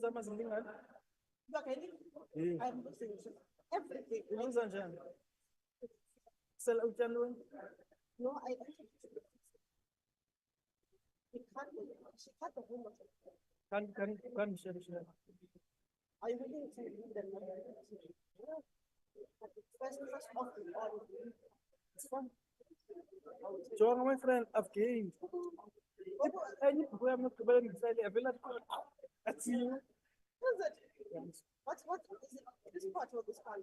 Look, I'm losing everything. No, she cut the whole lot of it. Are you willing to leave them? But the first off the all. It's fun. John, my friend, I've gained. I need to go. I'm not going to say I feel like that's you. What's it? What is it? This part or this part?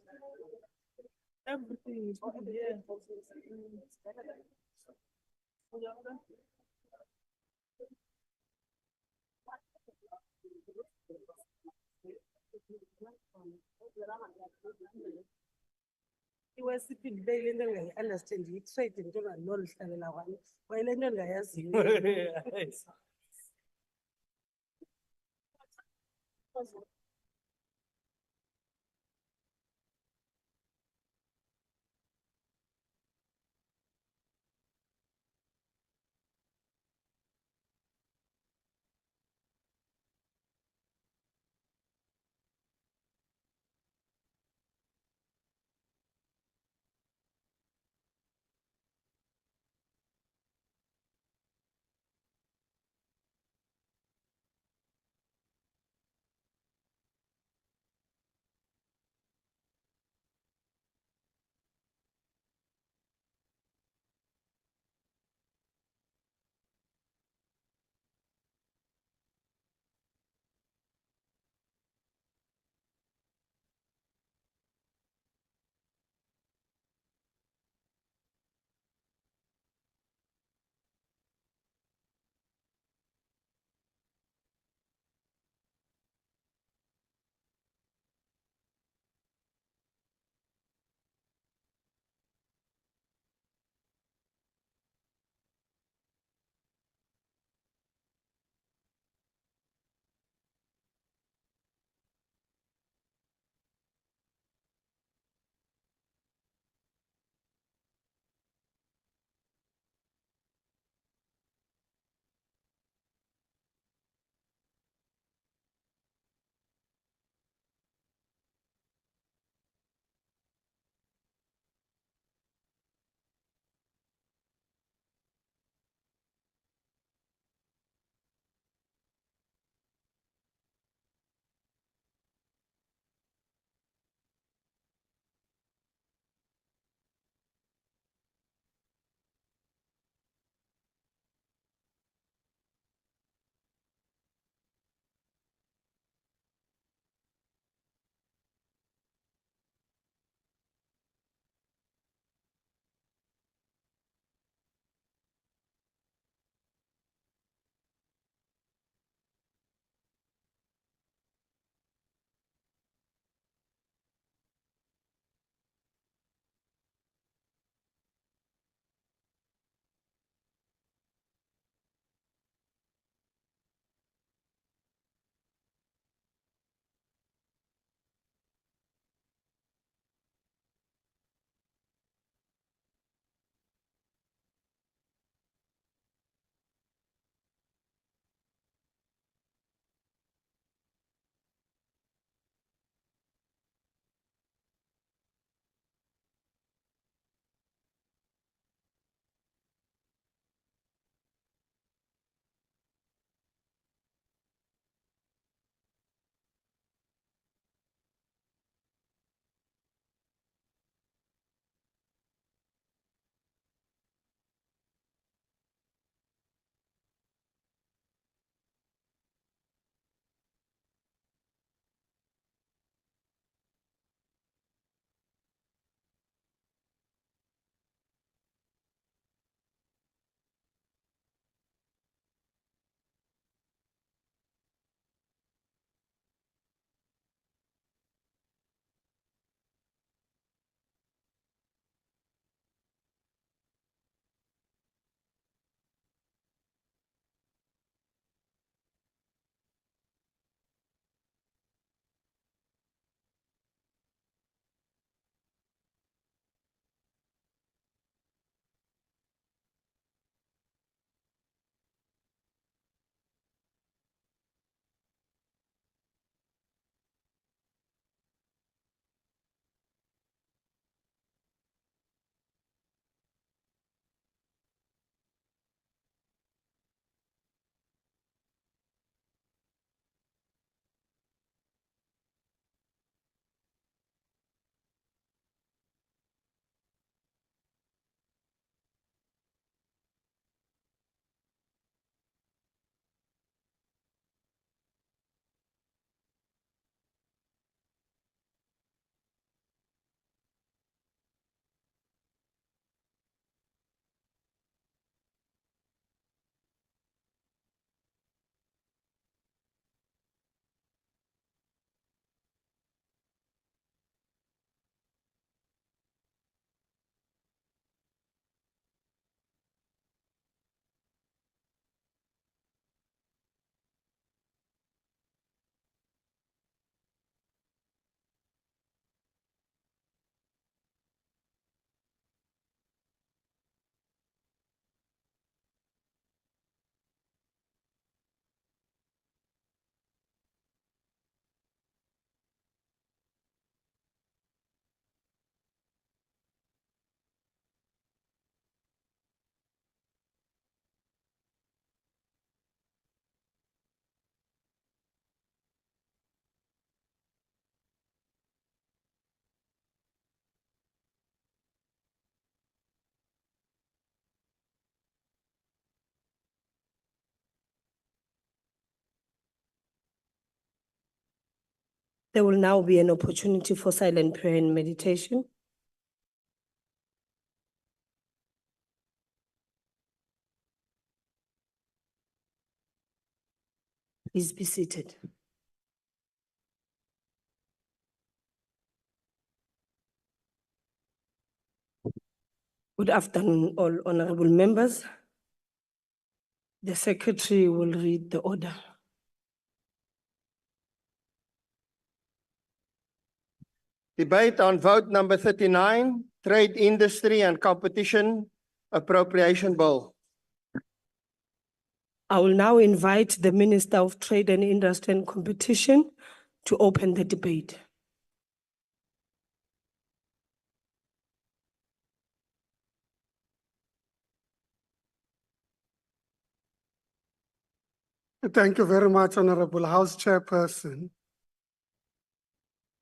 Everything is good here. iwesiphi ndibe ile nto engayi-understand yitrade into enganolihlalela kwayo kwaye le nto engayaziyo There will now be an opportunity for silent prayer and meditation. Please be seated. Good afternoon, all honorable members. The secretary will read the order. Debate on vote number 39, Trade Industry and Competition Appropriation Bill. I will now invite the Minister of Trade and Industry and Competition to open the debate. Thank you very much, Honorable House Chairperson.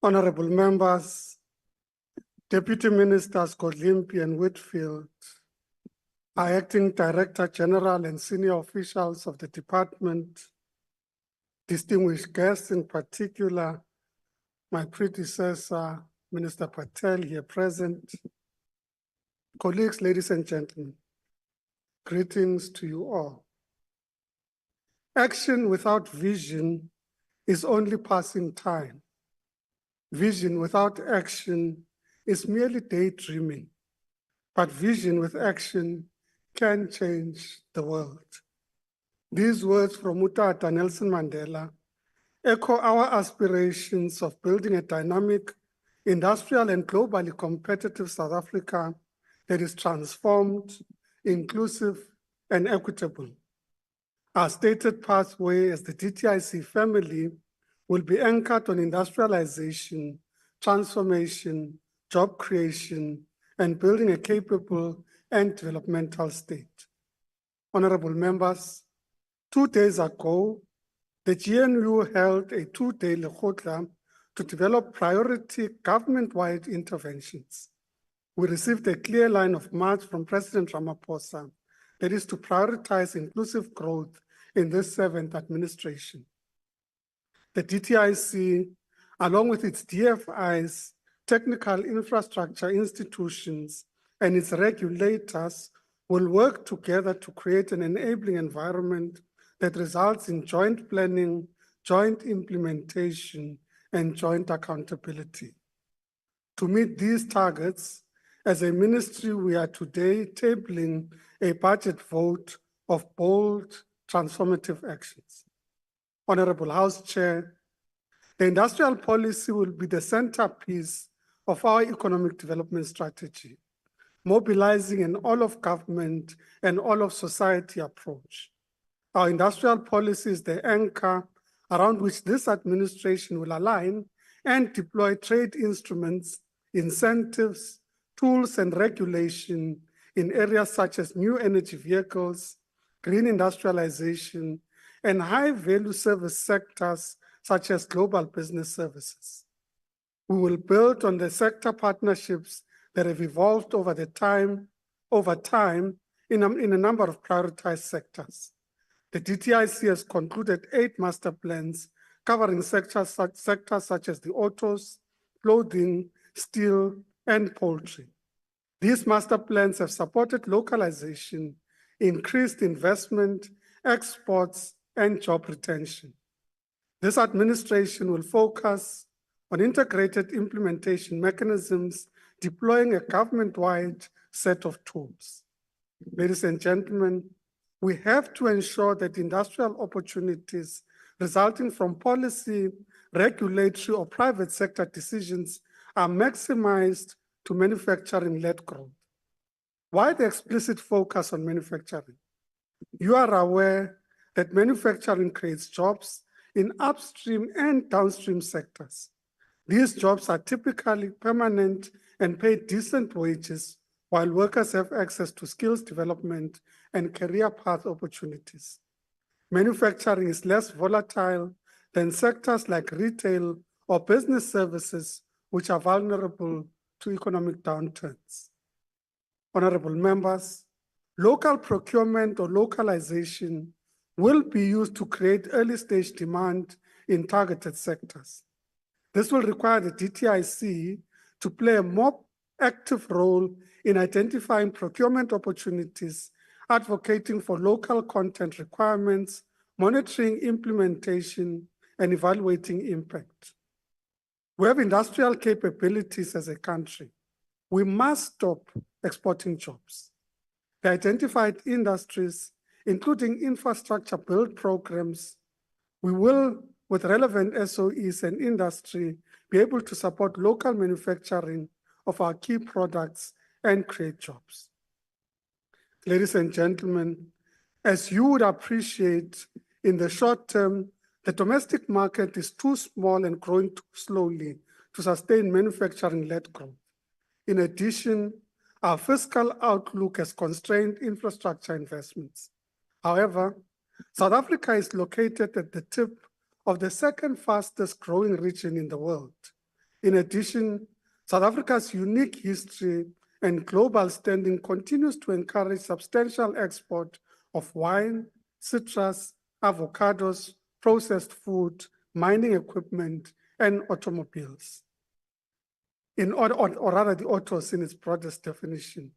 Honorable members, Deputy Ministers Godlimpi and Whitfield, our Acting Director General and senior officials of the department, distinguished guests, in particular, my predecessor, Minister Patel, here present, colleagues, ladies and gentlemen, greetings to you all. Action without vision is only passing time. Vision without action is merely daydreaming, but vision with action can change the world. These words from Utata Nelson Mandela echo our aspirations of building a dynamic, industrial and globally competitive South Africa that is transformed, inclusive and equitable. Our stated pathway as the DTIC family will be anchored on industrialization, transformation, job creation, and building a capable and developmental state. Honorable members, 2 days ago, the GNU held a 2-day lekgotla to develop priority government-wide interventions. We received a clear line of march from President Ramaphosa that is to prioritize inclusive growth in this 7th administration. The DTIC, along with its DFIs, technical infrastructure institutions, and its regulators, will work together to create an enabling environment that results in joint planning, joint implementation, and joint accountability. To meet these targets, as a ministry, we are today tabling a budget vote of bold, transformative actions. Honorable House Chair, the industrial policy will be the centerpiece of our economic development strategy, mobilizing an all-of-government and all-of-society approach. Our industrial policy is the anchor around which this administration will align and deploy trade instruments, incentives, tools, and regulation in areas such as new energy vehicles, green industrialization, and high-value service sectors such as global business services. We will build on the sector partnerships that have evolved over time in a number of prioritized sectors. The DTIC has concluded 8 master plans covering sectors such as the autos, clothing, steel, and poultry. These master plans have supported localization, increased investment, exports, and job retention. This administration will focus on integrated implementation mechanisms, deploying a government-wide set of tools. Ladies and gentlemen, we have to ensure that industrial opportunities resulting from policy, regulatory, or private sector decisions are maximized to manufacturing-led growth. Why the explicit focus on manufacturing? You are aware that manufacturing creates jobs in upstream and downstream sectors. These jobs are typically permanent and pay decent wages, while workers have access to skills development and career path opportunities. Manufacturing is less volatile than sectors like retail or business services, which are vulnerable to economic downturns. Honorable members, local procurement or localization will be used to create early stage demand in targeted sectors. This will require the DTIC to play a more active role in identifying procurement opportunities, advocating for local content requirements, monitoring implementation, and evaluating impact. We have industrial capabilities as a country. We must stop exporting jobs. The identified industries, including infrastructure build programs, we will, with relevant SOEs and industry, be able to support local manufacturing of our key products and create jobs. Ladies and gentlemen, as you would appreciate, in the short term, the domestic market is too small and growing too slowly to sustain manufacturing-led growth. In addition, our fiscal outlook has constrained infrastructure investments. However, South Africa is located at the tip of the second fastest growing region in the world. In addition, South Africa's unique history and global standing continues to encourage substantial export of wine, citrus, avocados, processed food, mining equipment, and automobiles. Or rather the autos in its broadest definition.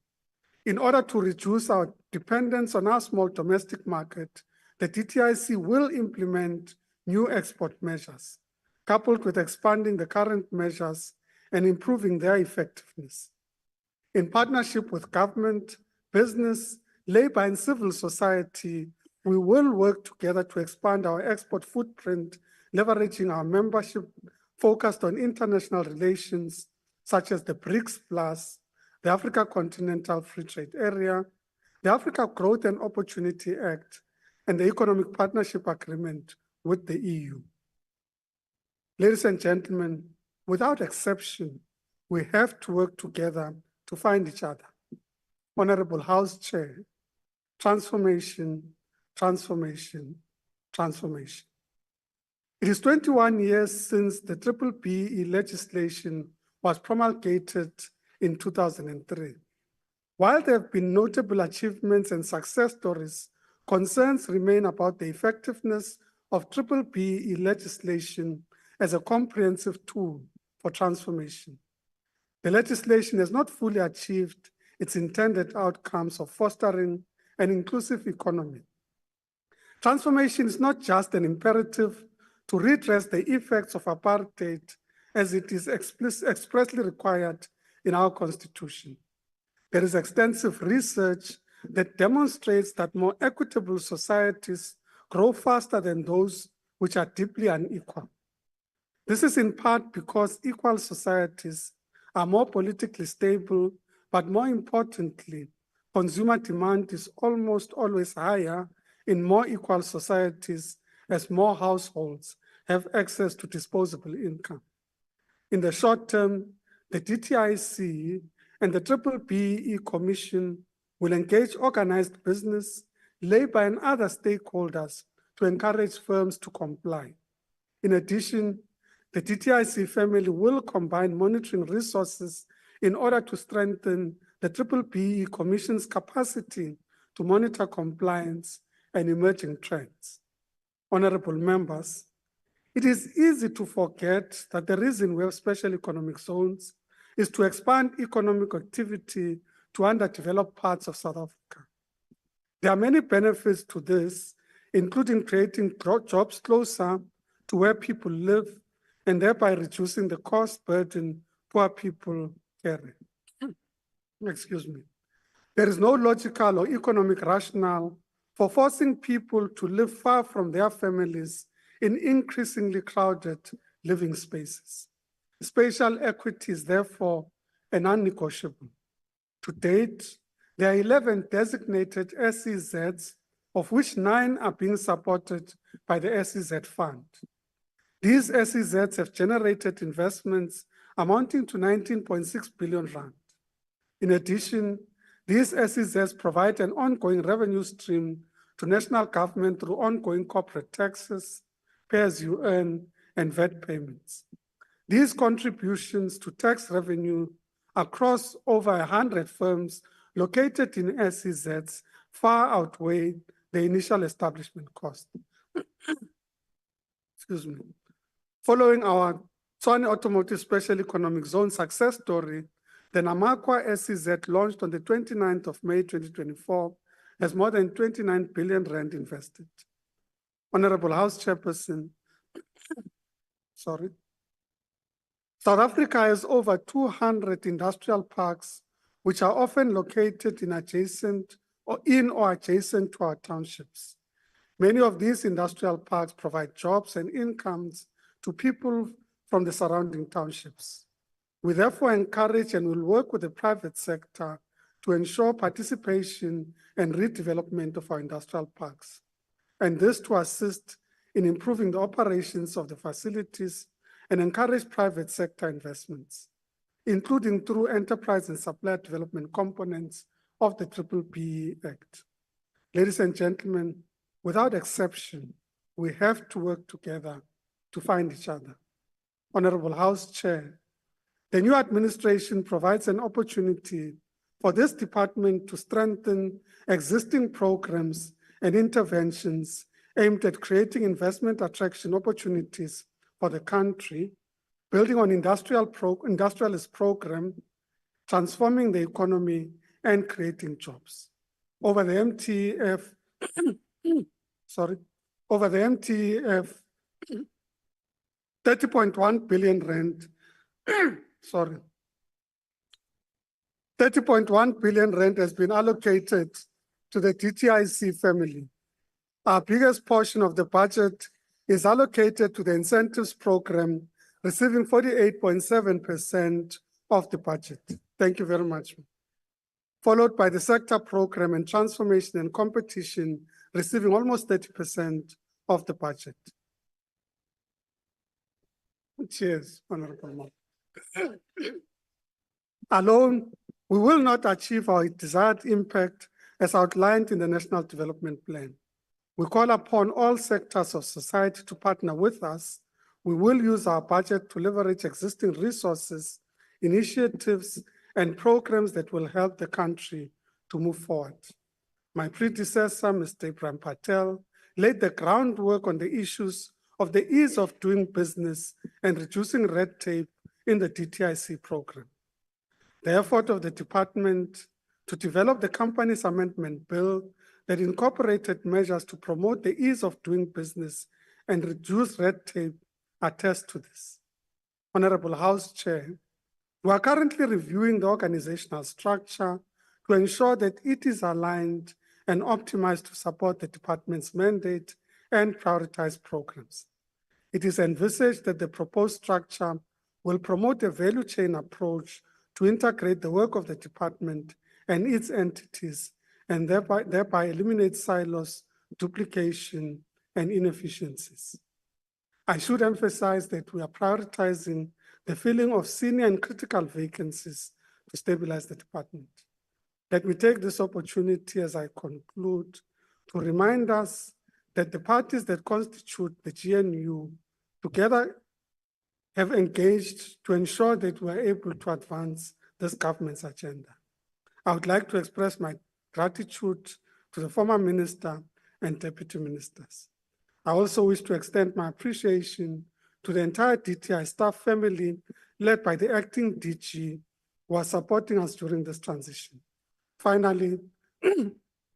In order to reduce our dependence on our small domestic market, the DTIC will implement new export measures, coupled with expanding the current measures and improving their effectiveness. In partnership with government, business, labor, and civil society, we will work together to expand our export footprint, leveraging our membership focused on international relations, such as the BRICS Plus, the Africa Continental Free Trade Area, the Africa Growth and Opportunity Act, and the Economic Partnership Agreement with the EU. Ladies and gentlemen, without exception, we have to work together to find each other. Honorable House Chair, transformation, transformation, transformation. It is 21 years since the BBBE legislation was promulgated in 2003. While there have been notable achievements and success stories, concerns remain about the effectiveness of BBBE legislation as a comprehensive tool for transformation. The legislation has not fully achieved its intended outcomes of fostering an inclusive economy. Transformation is not just an imperative to redress the effects of apartheid, as it is expressly required in our Constitution. There is extensive research that demonstrates that more equitable societies grow faster than those which are deeply unequal. This is in part because equal societies are more politically stable, but more importantly, consumer demand is almost always higher in more equal societies as more households have access to disposable income. In the short term, the DTIC and the BBBE Commission will engage organized business, labor, and other stakeholders to encourage firms to comply. In addition, the DTIC family will combine monitoring resources in order to strengthen the BBBE Commission's capacity to monitor compliance and emerging trends. Honorable members, it is easy to forget that the reason we have special economic zones is to expand economic activity to underdeveloped parts of South Africa. There are many benefits to this, including creating jobs closer to where people live and thereby reducing the cost burden poor people carry. Excuse me. There is no logical or economic rationale for forcing people to live far from their families in increasingly crowded living spaces. Spatial equity is therefore a non-negotiable. To date, there are 11 designated SEZs, of which 9 are being supported by the SEZ Fund. These SEZs have generated investments amounting to 19.6 billion rand. In addition, these SEZs provide an ongoing revenue stream to national government through ongoing corporate taxes, pay-as-you-earn, and VAT payments. These contributions to tax revenue across over 100 firms located in SEZs far outweigh the initial establishment cost. Excuse me. Following our Tshwane Automotive Special Economic Zone success story, the Namakwa SEZ launched on the 29th of May 2024 has more than 29 billion rand invested. Honorable House Chairperson, sorry. South Africa has over 200 industrial parks, which are often located in adjacent or adjacent to our townships. Many of these industrial parks provide jobs and incomes to people from the surrounding townships. We therefore encourage and will work with the private sector to ensure participation and redevelopment of our industrial parks, and this to assist in improving the operations of the facilities and encourage private sector investments, including through enterprise and supply development components of the BBBE Act. Ladies and gentlemen, without exception, we have to work together to find each other. Honorable House Chair, the new administration provides an opportunity for this department to strengthen existing programs and interventions aimed at creating investment attraction opportunities for the country, building on industrialist program, transforming the economy, and creating jobs. Over the MTF, over the MTF, 30.1 billion rand, 30.1 billion rand has been allocated to the DTIC family. Our biggest portion of the budget is allocated to the incentives program, receiving 48.7% of the budget. Thank you very much. Followed by the sector program and transformation and competition, receiving almost 30% of the budget. Cheers, Honorable. Alone, we will not achieve our desired impact as outlined in the National Development Plan. We call upon all sectors of society to partner with us. We will use our budget to leverage existing resources, initiatives, and programs that will help the country to move forward. My predecessor, Mr. Ibrahim Patel, laid the groundwork on the issues of the ease of doing business and reducing red tape in the DTIC program. The effort of the department to develop the Companies Amendment Bill that incorporated measures to promote the ease of doing business and reduce red tape attest to this. Honorable House Chair, we are currently reviewing the organizational structure to ensure that it is aligned and optimized to support the department's mandate and prioritize programs. It is envisaged that the proposed structure will promote a value chain approach to integrate the work of the department and its entities, and thereby eliminate silos, duplication, and inefficiencies. I should emphasize that we are prioritizing the filling of senior and critical vacancies to stabilize the department. Let me take this opportunity as I conclude to remind us that the parties that constitute the GNU together have engaged to ensure that we are able to advance this government's agenda. I would like to express my gratitude to the former minister and deputy ministers. I also wish to extend my appreciation to the entire DTI staff family led by the acting DG who are supporting us during this transition. Finally,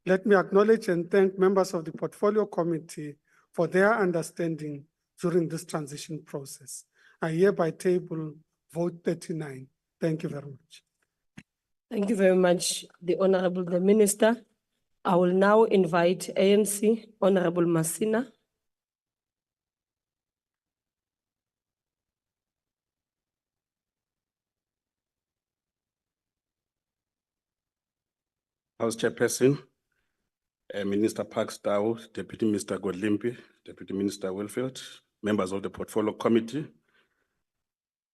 let me acknowledge and thank members of the Portfolio Committee for their understanding during this transition process. I hereby table vote 39. Thank you very much. Thank you very much, the Honorable the Minister. I will now invite ANC, Honorable Masina. House Chairperson, Minister Parks Tau, Deputy Minister Godlimpi, Deputy Minister Wilfield, members of the Portfolio Committee,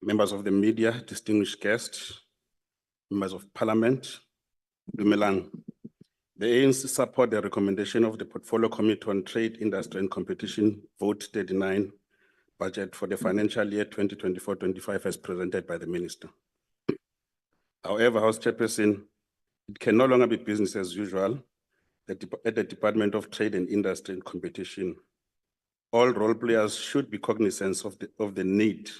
members of the media, distinguished guests, members of Parliament, Dumelang. The ANC support the recommendation of the Portfolio Committee on Trade, Industry and Competition, Vote 39, budget for the financial year 2024-25 as presented by the Minister. However, House Chairperson, it can no longer be business as usual at the Department of Trade and Industry and Competition. All role players should be cognizant of the need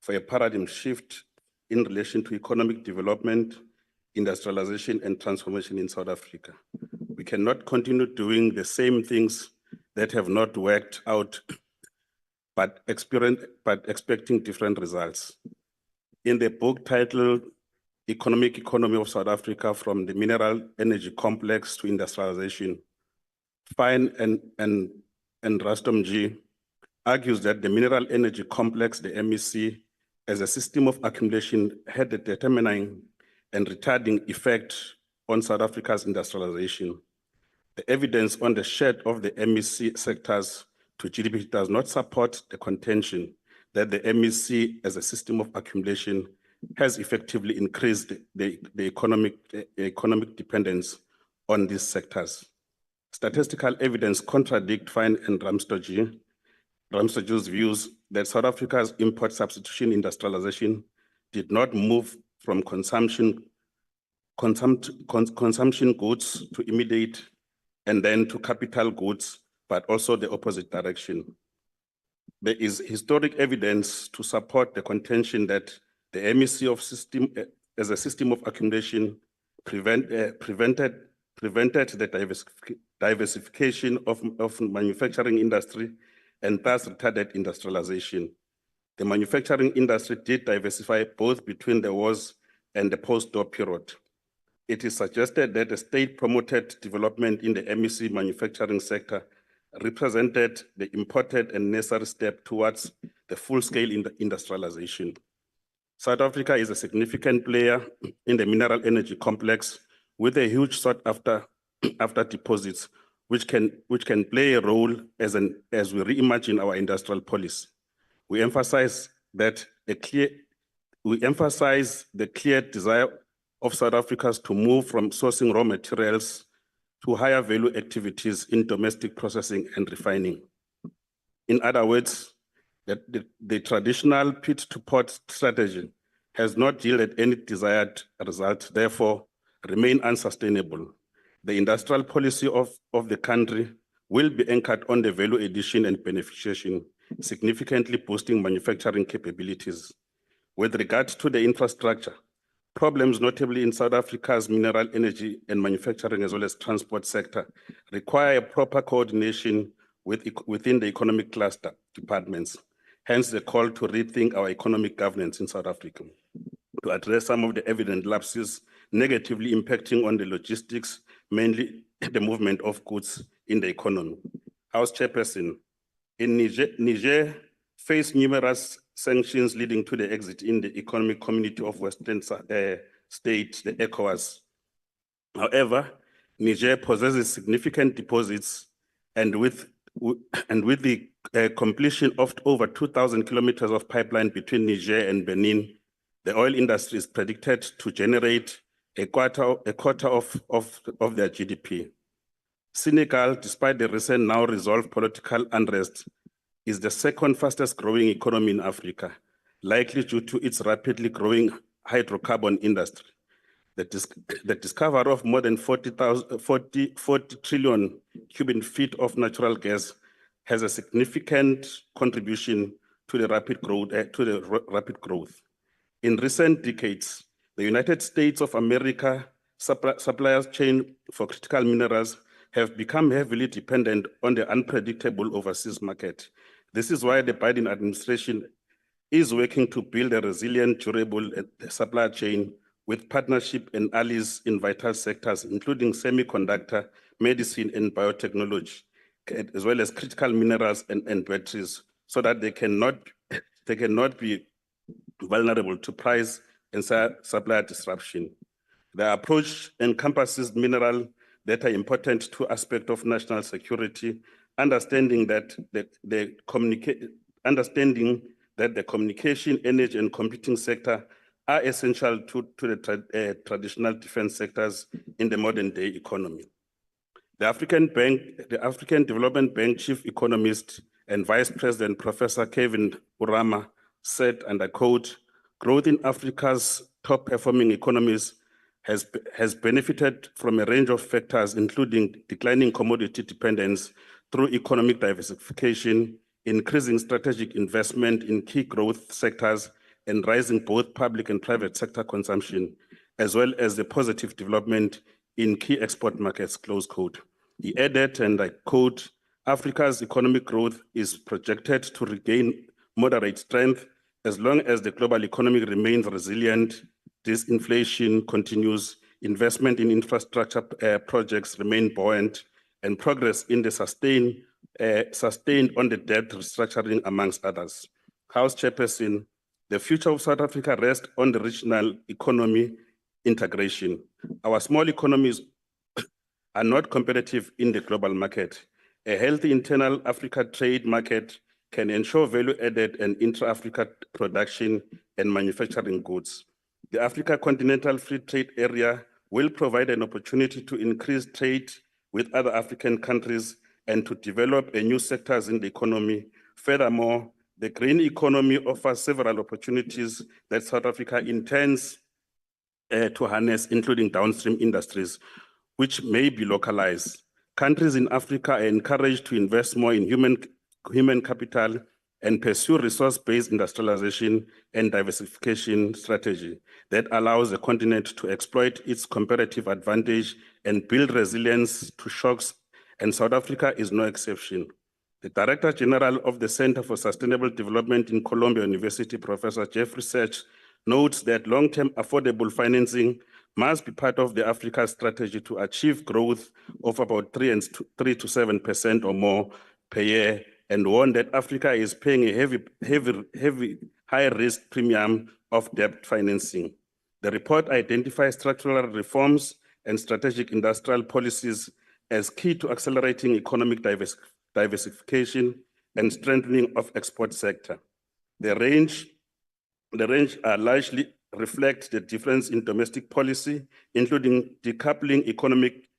for a paradigm shift in relation to economic development, industrialization, and transformation in South Africa. We cannot continue doing the same things that have not worked out, but expecting different results. In the book titled Economic Economy of South Africa from the Mineral Energy Complex to Industrialization, Fine and Rustom G argues that the mineral energy complex, the MEC, as a system of accumulation had a determining and retarding effect on South Africa's industrialization. The evidence on the share of the MEC sectors to GDP does not support the contention that the MEC as a system of accumulation has effectively increased the economic dependence on these sectors. Statistical evidence contradict Fine and Ramstorju's views that South Africa's import substitution industrialization did not move from consumption goods to immediate and then to capital goods, but also the opposite direction. There is historic evidence to support the contention that the MEC of system as a system of accumulation prevented the diversification of manufacturing industry and thus retarded industrialization. The manufacturing industry did diversify both between the wars and the post-war period. It is suggested that the state-promoted development in the MEC manufacturing sector represented the important and necessary step towards the full-scale industrialization. South Africa is a significant player in the mineral energy complex with a huge sought-after deposits, which can play a role as we reimagine our industrial policy. We emphasize the clear desire of South Africans to move from sourcing raw materials to higher value activities in domestic processing and refining. In other words, the traditional pit-to-port strategy has not yielded any desired result, therefore remain unsustainable. The industrial policy of the country will be anchored on the value addition and beneficiation, significantly boosting manufacturing capabilities. With regard to the infrastructure, problems notably in South Africa's mineral energy and manufacturing as well as transport sector require a proper coordination within the economic cluster departments. Hence the call to rethink our economic governance in South Africa to address some of the evident lapses negatively impacting on the logistics, mainly the movement of goods in the economy. House Chairperson, in Niger faced numerous sanctions leading to the exit in the economic community of Western State, the ECOWAS. However, Niger possesses significant deposits, and with the completion of over 2,000 kilometers of pipeline between Niger and Benin, the oil industry is predicted to generate a quarter of their GDP. Senegal, despite the recent now resolved political unrest, is the second fastest growing economy in Africa, likely due to its rapidly growing hydrocarbon industry. The discovery of more than 40 trillion cubic feet of natural gas has a significant contribution to the rapid growth. In recent decades, the United States of America suppliers chain for critical minerals have become heavily dependent on the unpredictable overseas market. This is why the Biden administration is working to build a resilient, durable supply chain with partnership and allies in vital sectors, including semiconductor, medicine, and biotechnology, as well as critical minerals and batteries, so that they cannot be vulnerable to price and supply disruption. The approach encompasses minerals that are important to aspects of national security, understanding that the communication, energy, and computing sector are essential to the traditional defense sectors in the modern day economy. The African Development Bank Chief Economist and Vice President, Professor Kevin Urama, said, and I quote, "Growth in Africa's top performing economies has benefited from a range of factors, including declining commodity dependence through economic diversification, increasing strategic investment in key growth sectors, and rising both public and private sector consumption, as well as the positive development in key export markets, close quote. He added, and I quote, Africa's economic growth is projected to regain moderate strength as long as the global economy remains resilient, disinflation continues, investment in infrastructure projects remain buoyant, and progress in the sustained on the debt restructuring, amongst others. House Chairperson, the future of South Africa rests on the regional economy integration. Our small economies are not competitive in the global market. A healthy internal Africa trade market can ensure value-added and intra-Africa production and manufacturing goods. The Africa Continental Free Trade Area will provide an opportunity to increase trade with other African countries and to develop new sectors in the economy. Furthermore, the green economy offers several opportunities that South Africa intends to harness, including downstream industries, which may be localized. Countries in Africa are encouraged to invest more in human capital and pursue resource-based industrialization and diversification strategy that allows the continent to exploit its comparative advantage and build resilience to shocks, and South Africa is no exception. The Director General of the Center for Sustainable Development in Columbia University, Professor Jeffrey Sachs, notes that long-term affordable financing must be part of the Africa strategy to achieve growth of about 3 to 7% or more per year, and warned that Africa is paying a high-risk premium of debt financing. The report identifies structural reforms and strategic industrial policies as key to accelerating economic diversification and strengthening of export sector. The range largely reflects the difference in domestic policy, including decoupling economic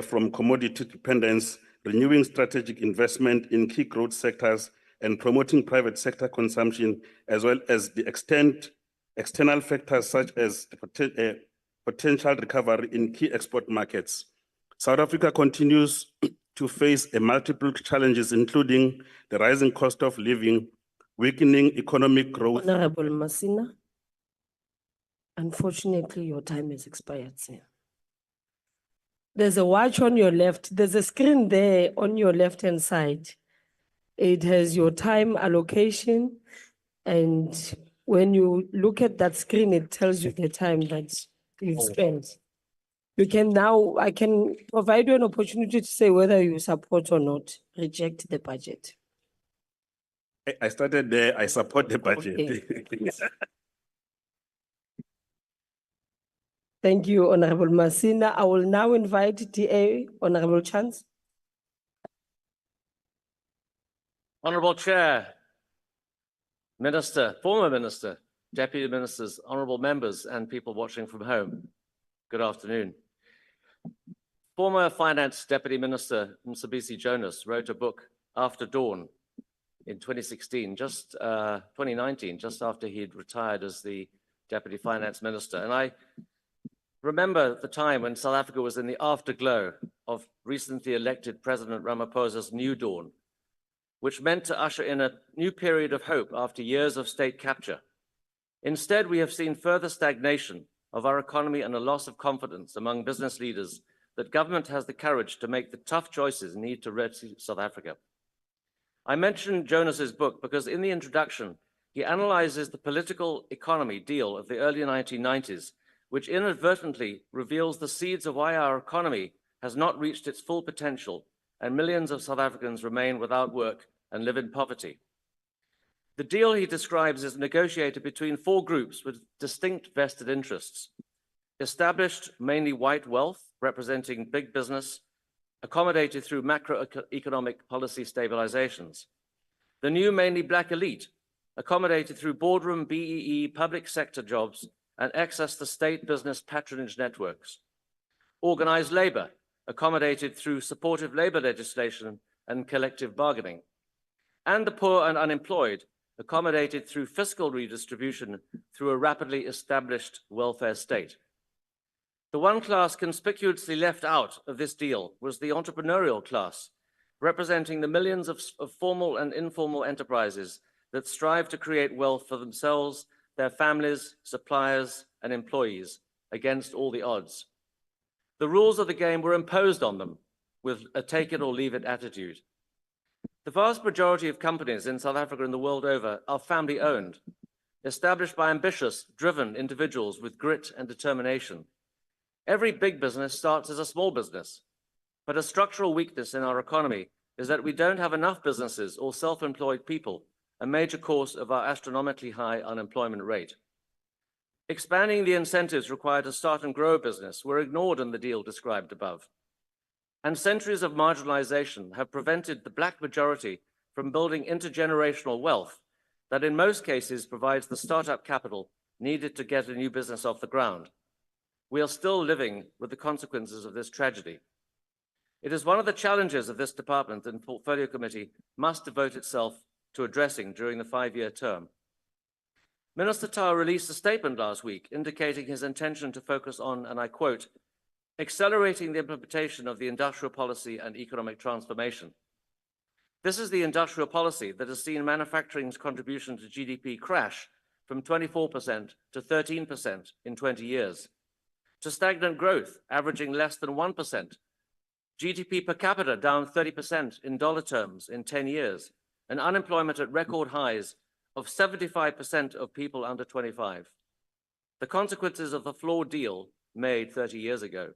from commodity dependence, renewing strategic investment in key growth sectors, and promoting private sector consumption, as well as the external factors such as the potential recovery in key export markets. South Africa continues to face multiple challenges, including the rising cost of living, weakening economic growth. Honorable Masina, unfortunately, your time has expired, sir. There's a watch on your left. There's a screen there on your left-hand side. It has your time allocation, and when you look at that screen, it tells you the time that you've spent. You can now, I can provide you an opportunity to say whether you support or not, reject the budget. I started there, I support the budget. Okay. Thank you, Honorable Masina. I will now invite DA, Honorable Chance. Honorable Chair, Minister, former Minister, Deputy Ministers, honorable members, and people watching from home, good afternoon. Former Finance Deputy Minister Mzansi Jonas wrote a book, After Dawn, in 2019, just after he'd retired as the Deputy Finance Minister. And I remember the time when South Africa was in the afterglow of recently elected President Ramaphosa's New Dawn, which meant to usher in a new period of hope after years of state capture. Instead, we have seen further stagnation of our economy and a loss of confidence among business leaders that government has the courage to make the tough choices needed to rescue South Africa. I mentioned Jonas's book because in the introduction, he analyzes the political economy deal of the early 1990s, which inadvertently reveals the seeds of why our economy has not reached its full potential and millions of South Africans remain without work and live in poverty. The deal he describes is negotiated between 4 groups with distinct vested interests: established, mainly white wealth, representing big business, accommodated through macroeconomic policy stabilizations; the new, mainly black elite, accommodated through boardroom, BEE, public sector jobs, and access to state business patronage networks; organized labor, accommodated through supportive labor legislation and collective bargaining; and the poor and unemployed, accommodated through fiscal redistribution through a rapidly established welfare state. The one class conspicuously left out of this deal was the entrepreneurial class, representing the millions of formal and informal enterprises that strive to create wealth for themselves, their families, suppliers, and employees against all the odds. The rules of the game were imposed on them with a take it or leave it attitude. The vast majority of companies in South Africa and the world over are family owned, established by ambitious, driven individuals with grit and determination. Every big business starts as a small business, but a structural weakness in our economy is that we don't have enough businesses or self-employed people, a major cause of our astronomically high unemployment rate. Expanding the incentives required to start and grow a business were ignored in the deal described above. And centuries of marginalization have prevented the black majority from building intergenerational wealth that in most cases provides the startup capital needed to get a new business off the ground. We are still living with the consequences of this tragedy. It is one of the challenges of this department and Portfolio Committee must devote itself to addressing during the 5-year term. Minister Tau released a statement last week indicating his intention to focus on, and I quote, accelerating the implementation of the industrial policy and economic transformation. This is the industrial policy that has seen manufacturing's contribution to GDP crash from 24% to 13% in 20 years, to stagnant growth averaging less than 1%, GDP per capita down 30% in dollar terms in 10 years, and unemployment at record highs of 75% of people under 25. The consequences of the flawed deal made 30 years ago.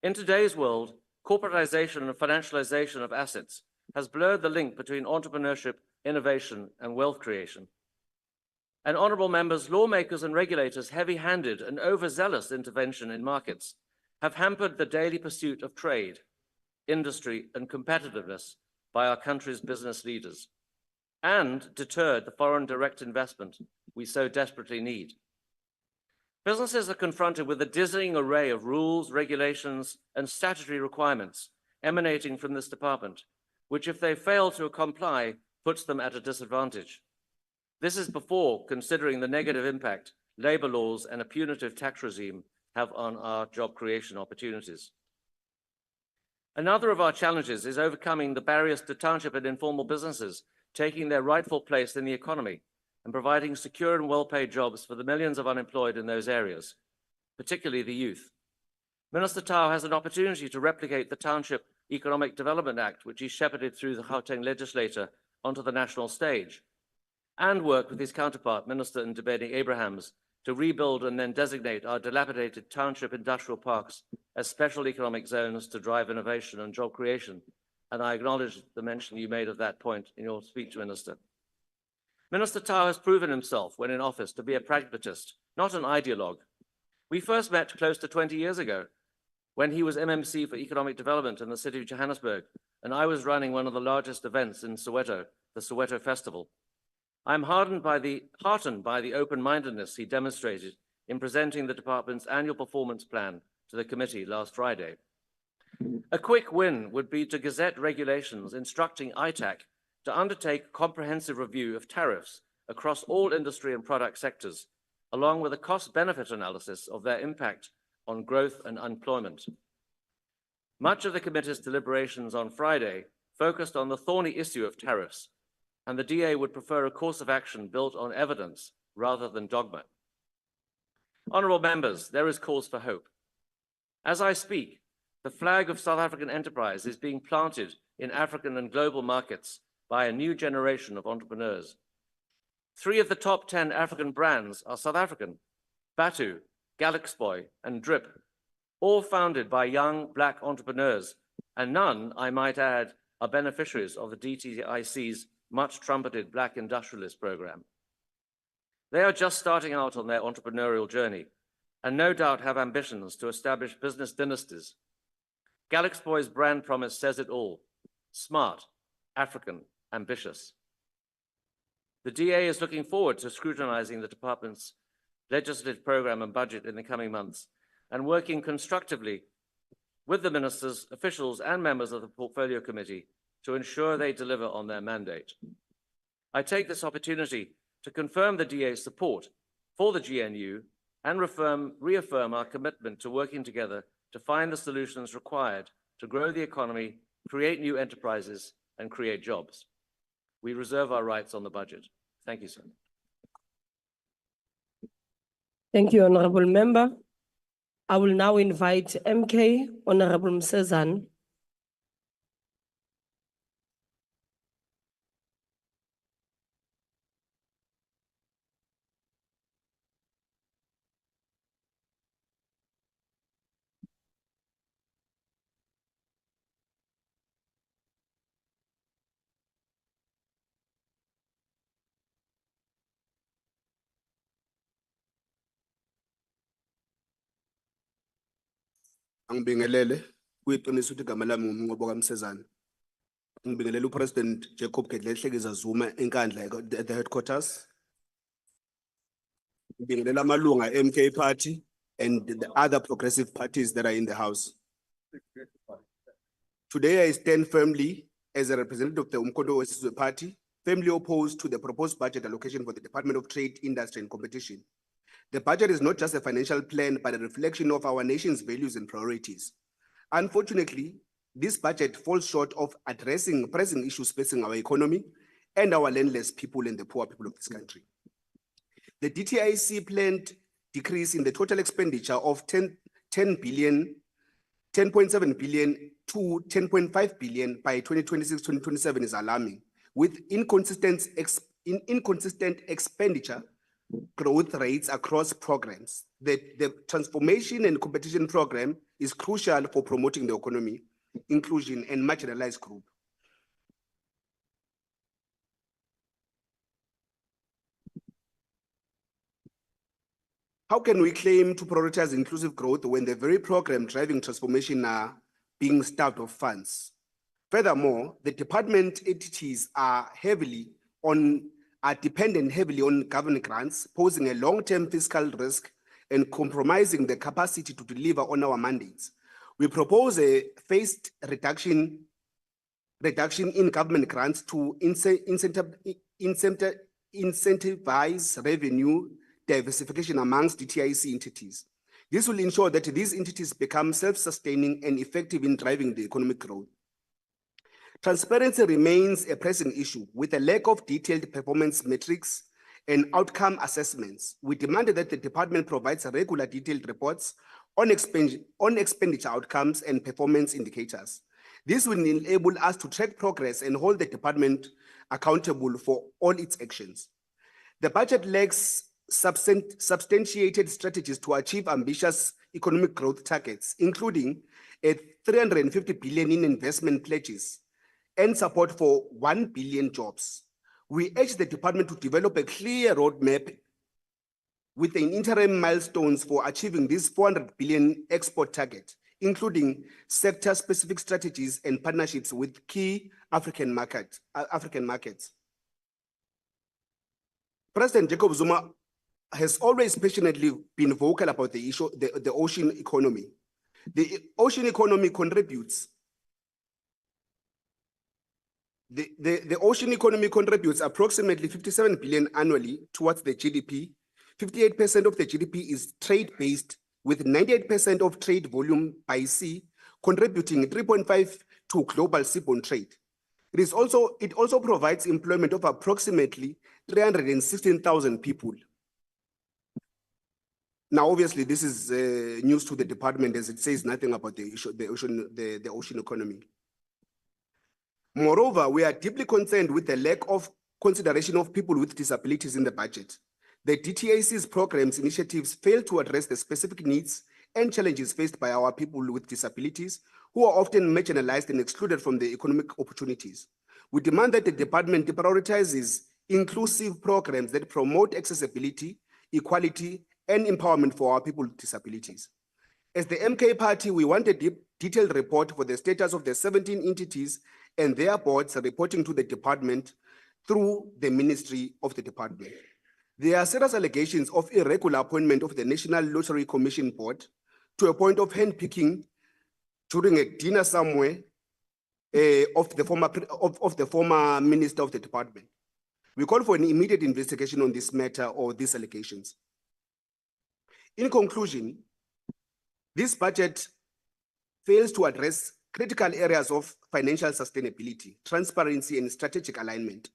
In today's world, corporatization and financialization of assets has blurred the link between entrepreneurship, innovation, and wealth creation. And honorable members, lawmakers and regulators' heavy-handed and overzealous intervention in markets have hampered the daily pursuit of trade, industry, and competitiveness by our country's business leaders, and deterred the foreign direct investment we so desperately need. Businesses are confronted with a dizzying array of rules, regulations, and statutory requirements emanating from this department, which, if they fail to comply, puts them at a disadvantage. This is before considering the negative impact labor laws and a punitive tax regime have on our job creation opportunities. Another of our challenges is overcoming the barriers to township and informal businesses taking their rightful place in the economy and providing secure and well-paid jobs for the millions of unemployed in those areas, particularly the youth. Minister Tau has an opportunity to replicate the Township Economic Development Act, which he shepherded through the Gauteng legislature onto the national stage, and work with his counterpart, Minister Ndebeni Abrahams, to rebuild and then designate our dilapidated township industrial parks as special economic zones to drive innovation and job creation. And I acknowledge the mention you made of that point in your speech, Minister. Minister Tau has proven himself, when in office, to be a pragmatist, not an ideologue. We first met close to 20 years ago, when he was MMC for Economic Development in the city of Johannesburg, and I was running one of the largest events in Soweto, the Soweto Festival. I'm heartened by the open-mindedness he demonstrated in presenting the department's annual performance plan to the committee last Friday. A quick win would be to gazette regulations instructing ITAC to undertake a comprehensive review of tariffs across all industry and product sectors, along with a cost-benefit analysis of their impact on growth and employment. Much of the committee's deliberations on Friday focused on the thorny issue of tariffs, and the DA would prefer a course of action built on evidence rather than dogma. Honorable members, there is cause for hope. As I speak, the flag of South African enterprise is being planted in African and global markets by a new generation of entrepreneurs. 3 of the top 10 African brands are South African: Batu, Galaxboy, and Drip, all founded by young Black entrepreneurs, and none, I might add, are beneficiaries of the DTIC's much trumpeted Black Industrialist program. They are just starting out on their entrepreneurial journey, and no doubt have ambitions to establish business dynasties. Galaxboy's brand promise says it all: smart, African, ambitious. The DA is looking forward to scrutinizing the department's legislative program and budget in the coming months and working constructively with the ministers, officials, and members of the Portfolio Committee to ensure they deliver on their mandate. I take this opportunity to confirm the DA's support for the GNU and reaffirm our commitment to working together to find the solutions required to grow the economy, create new enterprises, and create jobs. We reserve our rights on the budget. Thank you, sir. Thank you, Honorable Member. I will now invite MK, Honorable Mzansi. Angibingelele kuyiqiniso ukuthi igama lami ngumnqobo kaMsezane. Ngibingelele uPresident Jacob Gedlehlekeza Zuma enkandla at the headquarters. Ngibingelele amalunga MK party and the other progressive parties that are in the house. Today I stand firmly as a representative of the Umkhonto weSizwe party, firmly opposed to the proposed budget allocation for the Department of Trade, Industry and Competition. The budget is not just a financial plan, but a reflection of our nation's values and priorities. Unfortunately, this budget falls short of addressing pressing issues facing our economy and our landless people and the poor people of this country. The DTIC planned decrease in the total expenditure of 10.7 billion to 10.5 billion by 2026-2027 is alarming, with inconsistent expenditure growth rates across programs. The transformation and competition program is crucial for promoting the economy, inclusion and marginalized group. How can we claim to prioritize inclusive growth when the very program driving transformation are being starved of funds? Furthermore, the department entities are dependent heavily on government grants, posing a long-term fiscal risk and compromising the capacity to deliver on our mandates. We propose a phased reduction in government grants to incentivize revenue diversification amongst DTIC entities. This will ensure that these entities become self-sustaining and effective in driving the economic growth. Transparency remains a pressing issue with a lack of detailed performance metrics and outcome assessments. We demanded that the department provides regular detailed reports on expenditure outcomes and performance indicators. This will enable us to track progress and hold the department accountable for all its actions. The budget lacks substantiated strategies to achieve ambitious economic growth targets, including a 350 billion in investment pledges and support for 1 billion jobs. We urge the department to develop a clear roadmap with an interim milestones for achieving this 400 billion export target, including sector-specific strategies and partnerships with key African markets. President Jacob Zuma has always passionately been vocal about the issue, the ocean economy. The ocean economy contributes The ocean economy contributes approximately 57 billion annually towards the GDP. 58% of the GDP is trade-based, with 98% of trade volume by sea, contributing 3.5 to global seaborne trade. It also provides employment of approximately 316,000 people. Now, obviously, this is news to the department, as it says nothing about the ocean economy. Moreover, we are deeply concerned with the lack of consideration of people with disabilities in the budget. The DTIC's programs initiatives fail to address the specific needs and challenges faced by our people with disabilities, who are often marginalized and excluded from the economic opportunities. We demand that the department prioritizes inclusive programs that promote accessibility, equality, and empowerment for our people with disabilities. As the MK party, we want a detailed report for the status of the 17 entities and their boards reporting to the department through the ministry of the department. There are serious allegations of irregular appointment of the National Lottery Commission Board to a point of handpicking during a dinner somewhere of the former minister of the department. We call for an immediate investigation on this matter or these allegations. In conclusion, this budget fails to address critical areas of financial sustainability, transparency, and strategic alignment.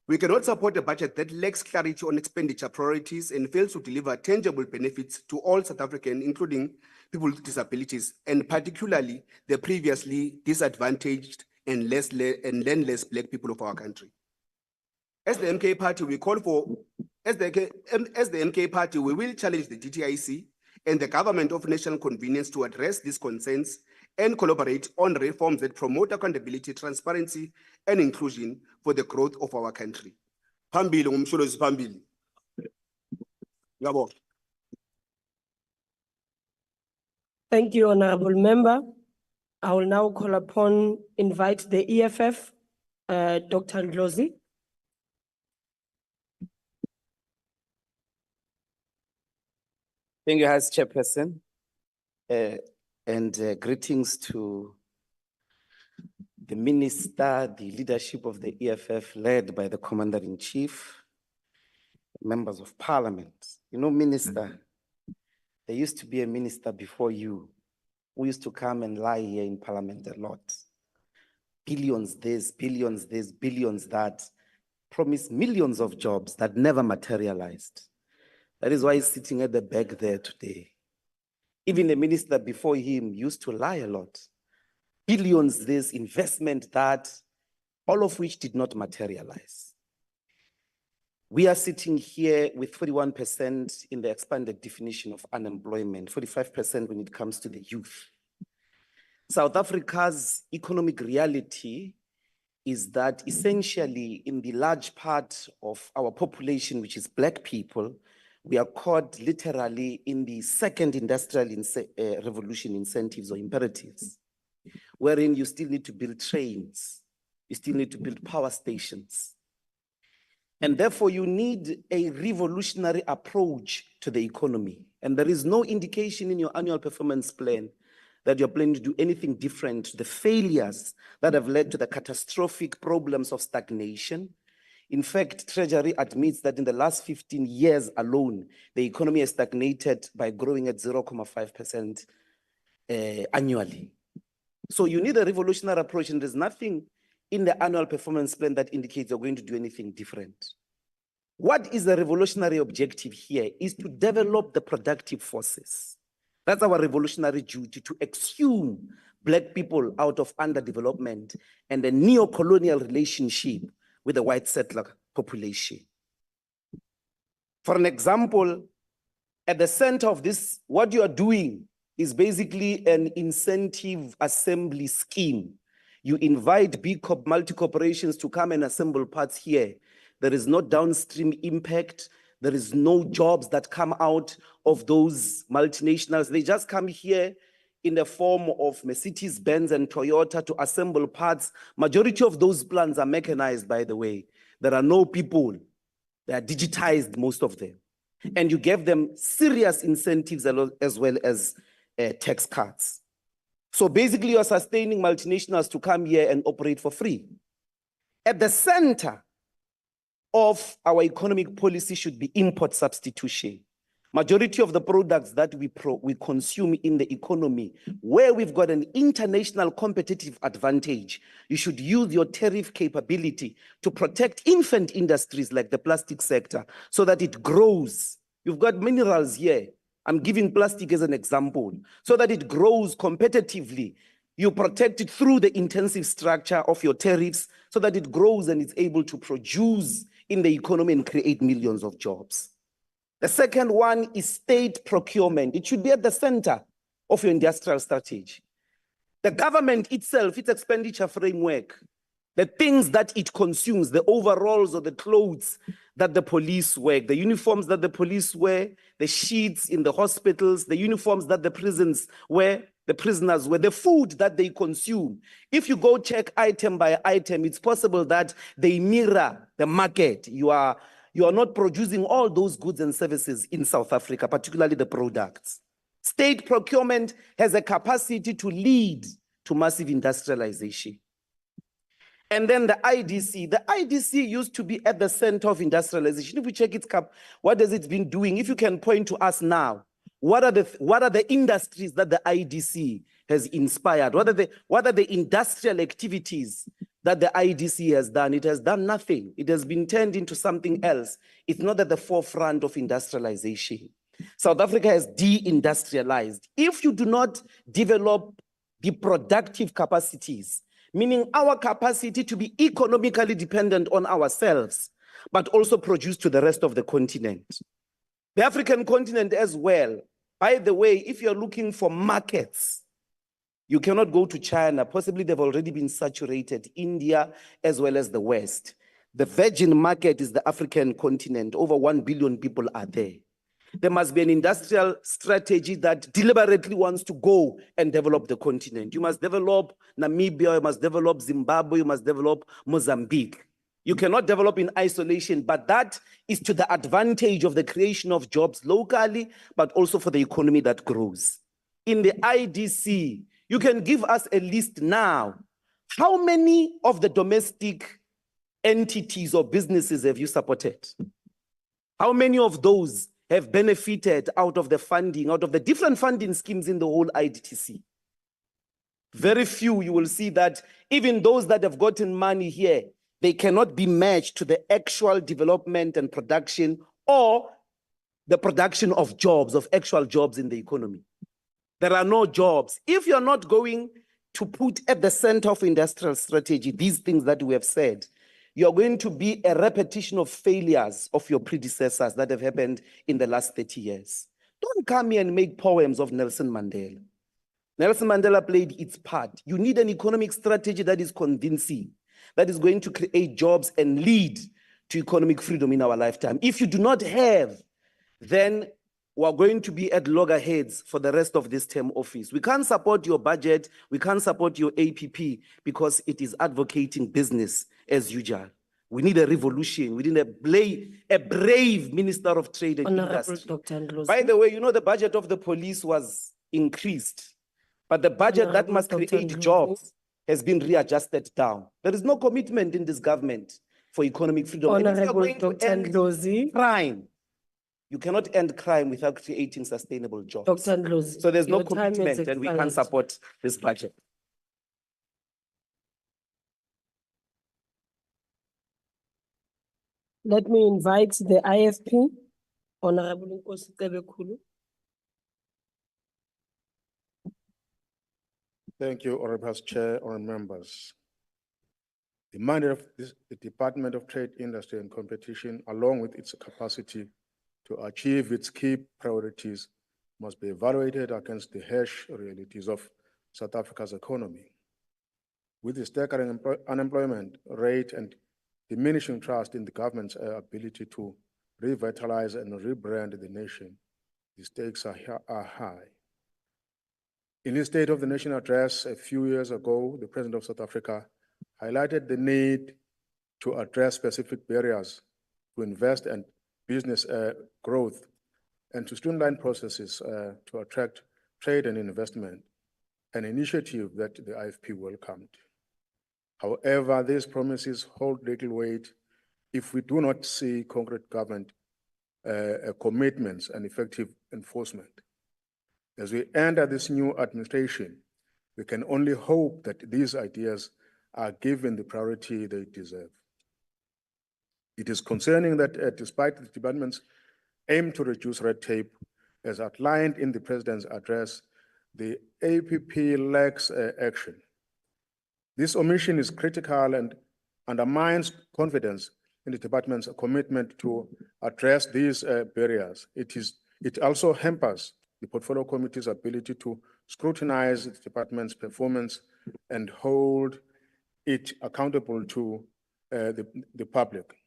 We cannot support a budget that lacks clarity on expenditure priorities and fails to deliver tangible benefits to all South Africans, including people with disabilities, and particularly the previously disadvantaged and landless Black people of our country. As the MK Party, we call for, as the MK Party, we will challenge the DTIC and the Government of National Convenience to address these concerns and collaborate on reforms that promote accountability, transparency, and inclusion for the growth of our country. Phambili ngumsholozi phambili. Ngiyabonga. Thank you, Honorable Member. I will now call upon, invite the EFF, Dr. Ndlozi. Thank you, Vice Chairperson, and greetings to the Minister, the leadership of the EFF led by the Commander-in-Chief, members of Parliament. You know, Minister, there used to be a minister before you who used to come and lie here in Parliament a lot. Billions this, billions this, billions that, promised millions of jobs that never materialized. That is why he's sitting at the back there today. Even the minister before him used to lie a lot. Billions this, investment that, all of which did not materialize. We are sitting here with 41% in the expanded definition of unemployment, 45% when it comes to the youth. South Africa's economic reality is that essentially in the large part of our population, which is Black people, we are caught literally in the second industrial revolution incentives or imperatives, wherein you still need to build trains, you still need to build power stations. And therefore you need a revolutionary approach to the economy. And there is no indication in your annual performance plan that you're planning to do anything different to the failures that have led to the catastrophic problems of stagnation. In fact, Treasury admits that in the last 15 years alone, the economy has stagnated by growing at 0.5% annually. So you need a revolutionary approach, and there's nothing in the annual performance plan that indicates you're going to do anything different. What is the revolutionary objective here is to develop the productive forces. That's our revolutionary duty, to exhume Black people out of underdevelopment and a neo-colonial relationship with the white settler population. For an example, at the center of this, what you are doing is basically an incentive assembly scheme. You invite big multi-corporations to come and assemble parts here. There is no downstream impact. There is no jobs that come out of those multinationals. They just come here in the form of Mercedes, Benz, and Toyota to assemble parts. Majority of those plants are mechanized, by the way. There are no people. They are digitized, most of them. And you give them serious incentives as well as tax cuts. So basically, you're sustaining multinationals to come here and operate for free. At the center of our economic policy should be import substitution. Majority of the products that we consume in the economy, where we've got an international competitive advantage, you should use your tariff capability to protect infant industries like the plastic sector so that it grows. You've got minerals here. I'm giving plastic as an example, so that it grows competitively. You protect it through the intensive structure of your tariffs so that it grows and it's able to produce in the economy and create millions of jobs. The second one is state procurement. It should be at the center of your industrial strategy. The government itself, its expenditure framework, the things that it consumes, the overalls or the clothes that the police wear, the uniforms that the police wear, the sheets in the hospitals, the uniforms that the prisons wear, the prisoners wear, the food that they consume. If you go check item by item, it's possible that they mirror the market. You are not producing all those goods and services in South Africa, particularly the products. State procurement has a capacity to lead to massive industrialization. And then the IDC. The IDC used to be at the center of industrialization. If we check its cap, what has it been doing? If you can point to us now, what are the industries that the IDC has inspired? What are the industrial activities that the IDC has done? It has done nothing. It has been turned into something else. It's not at the forefront of industrialization. South Africa has deindustrialized. If you do not develop the productive capacities, meaning our capacity to be economically dependent on ourselves, but also produce to the rest of the continent. The African continent as well. By the way, if you're looking for markets, you cannot go to China. Possibly they've already been saturated, India as well as the West. The virgin market is the African continent. Over 1 billion people are there. There must be an industrial strategy that deliberately wants to go and develop the continent. You must develop Namibia, you must develop Zimbabwe, you must develop Mozambique. You cannot develop in isolation, but that is to the advantage of the creation of jobs locally, but also for the economy that grows. In the IDC, you can give us a list now. How many of the domestic entities or businesses have you supported? How many of those have benefited out of the funding, out of the different funding schemes in the whole IDTC? Very few. You will see that even those that have gotten money here, they cannot be matched to the actual development and production or the production of jobs, of actual jobs in the economy. There are no jobs. If you're not going to put at the center of industrial strategy these things that we have said, you're going to be a repetition of failures of your predecessors that have happened in the last 30 years. Don't come here and make poems of Nelson Mandela. Nelson Mandela played its part. You need an economic strategy that is convincing, that is going to create jobs and lead to economic freedom in our lifetime. If you do not have, then we're going to be at loggerheads for the rest of this term office. We can't support your budget, we can't support your APP because it is advocating business as usual. We need a revolution. We need a brave Minister of Trade and Honorable Industry. Dr. Ndlozi. By the way, you know the budget of the police was increased, but the budget that Honorable must Dr. create Ndlozi. jobs has been readjusted down. There is no commitment in this government for economic freedom. And if you're Honorable going to Dr. end Ndlozi. crime, you cannot end crime without creating sustainable jobs. Dr. Ndlozi. So there's no your time has commitment and we can't expired. support this budget. Let me invite the IFP, Honorable Nkosi Tebekhulu. Thank you, Honorable House Chair, honorable members. The mandate of the Department of Trade, Industry and Competition, along with its capacity to achieve its key priorities, must be evaluated against the harsh realities of South Africa's economy. With the staggering unemployment rate and diminishing trust in the government's ability to revitalize and rebrand the nation, the stakes are high. In his State of the Nation address a few years ago, the President of South Africa highlighted the need to address specific barriers to invest and business growth and to streamline processes to attract trade and investment, an initiative that the IFP welcomed. However, these promises hold little weight if we do not see concrete government commitments and effective enforcement. As we enter this new administration, we can only hope that these ideas are given the priority they deserve. It is concerning that despite the department's aim to reduce red tape, as outlined in the President's address, the APP lacks action. This omission is critical and undermines confidence in the department's commitment to address these barriers. It also hampers the Portfolio Committee's ability to scrutinize the department's performance and hold it accountable to the public.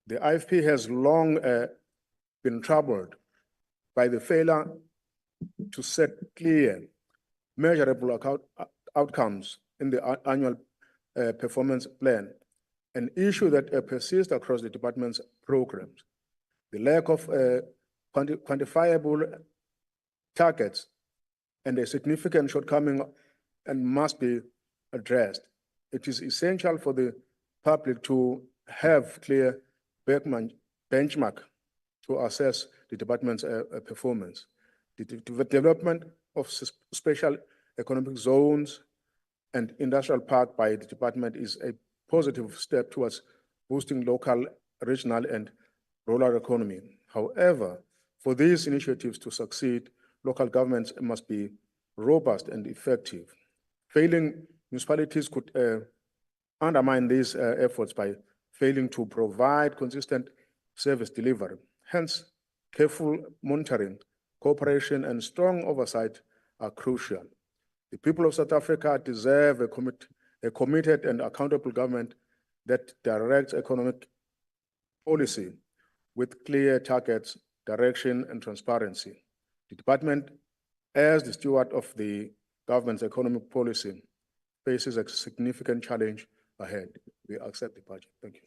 The IFP has long been troubled by the failure to set clear, measurable outcomes in the annual performance plan, an issue that persists across the department's programs. The lack of quantifiable targets and a significant shortcoming and must be addressed. It is essential for the public to have clear benchmark to assess the department's performance. The development of special economic zones, and industrial park by the department is a positive step towards boosting local, regional, and rural economy. However, for these initiatives to succeed, local governments must be robust and effective. Failing municipalities could undermine these efforts by failing to provide consistent service delivery. Hence, careful monitoring, cooperation, and strong oversight are crucial. The people of South Africa deserve a committed and accountable government that directs economic policy with clear targets, direction, and transparency. The department, as the steward of the government's economic policy, faces a significant challenge ahead. We accept the budget. Thank you.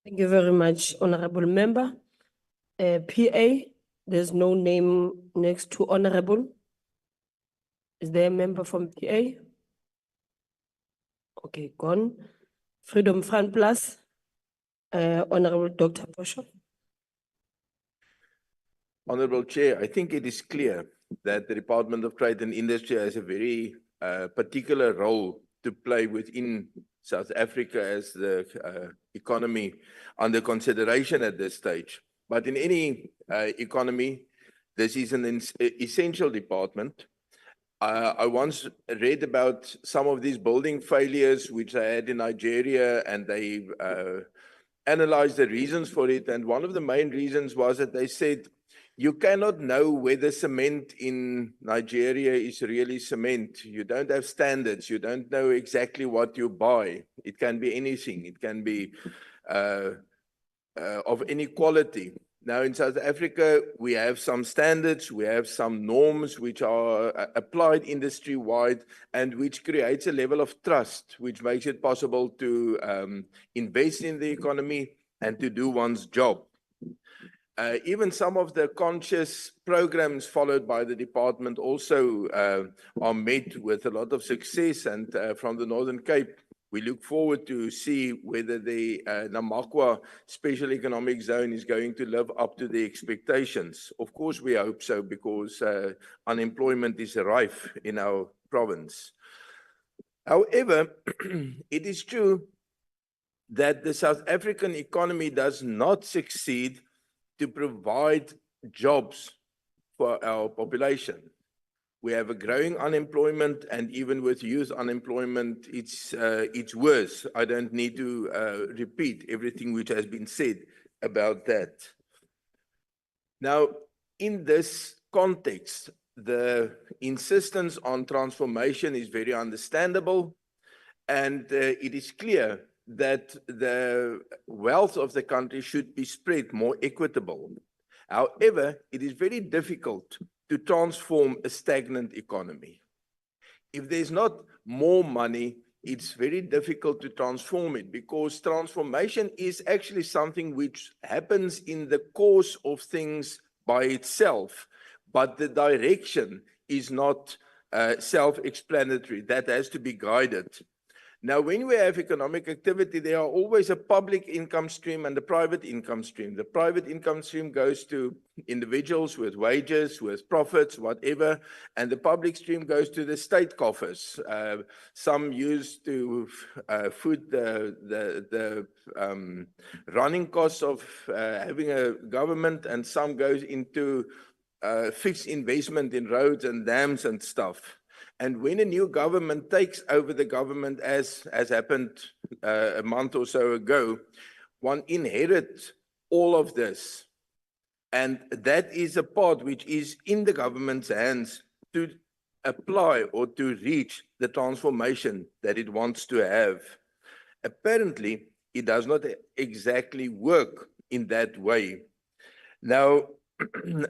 Thank you very much, Honorable Member. PA, there's no name next to Honorable. Is there a member from PA? Okay, gone. Freedom Front Plus, Honorable Dr. Posho. Honorable Chair, I think it is clear that the Department of Trade and Industry has a very particular role to play within South Africa as the economy under consideration at this stage. But in any economy, this is an essential department. I once read about some of these building failures which I had in Nigeria, and they analyzed the reasons for it. And one of the main reasons was that they said, you cannot know whether cement in Nigeria is really cement. You don't have standards. You don't know exactly what you buy. It can be anything. It can be of any quality. Now in South Africa, we have some standards, we have some norms which are applied industry-wide and which creates a level of trust, which makes it possible to invest in the economy and to do one's job. Even some of the conscious programs followed by the department also are met with a lot of success, and from the Northern Cape, we look forward to see whether the Namakwa Special Economic Zone is going to live up to the expectations. Of course, we hope so, because unemployment is rife in our province. However, it is true that the South African economy does not succeed to provide jobs for our population. We have a growing unemployment, and even with youth unemployment, it's worse. I don't need to repeat everything which has been said about that. Now, in this context, the insistence on transformation is very understandable, and it is clear that the wealth of the country should be spread more equitable. However, it is very difficult to transform a stagnant economy. If there's not more money, it's very difficult to transform it, because transformation is actually something which happens in the course of things by itself, but the direction is not self-explanatory. That has to be guided. Now, when we have economic activity, there are always a public income stream and a private income stream. The private income stream goes to individuals with wages, with profits, whatever, and the public stream goes to the state coffers. Some used to foot the running costs of having a government, and some goes into fixed investment in roads and dams and stuff. And when a new government takes over the government, as happened a month or so ago, one inherits all of this. And that is a part which is in the government's hands to apply or to reach the transformation that it wants to have. Apparently, it does not exactly work in that way. Now,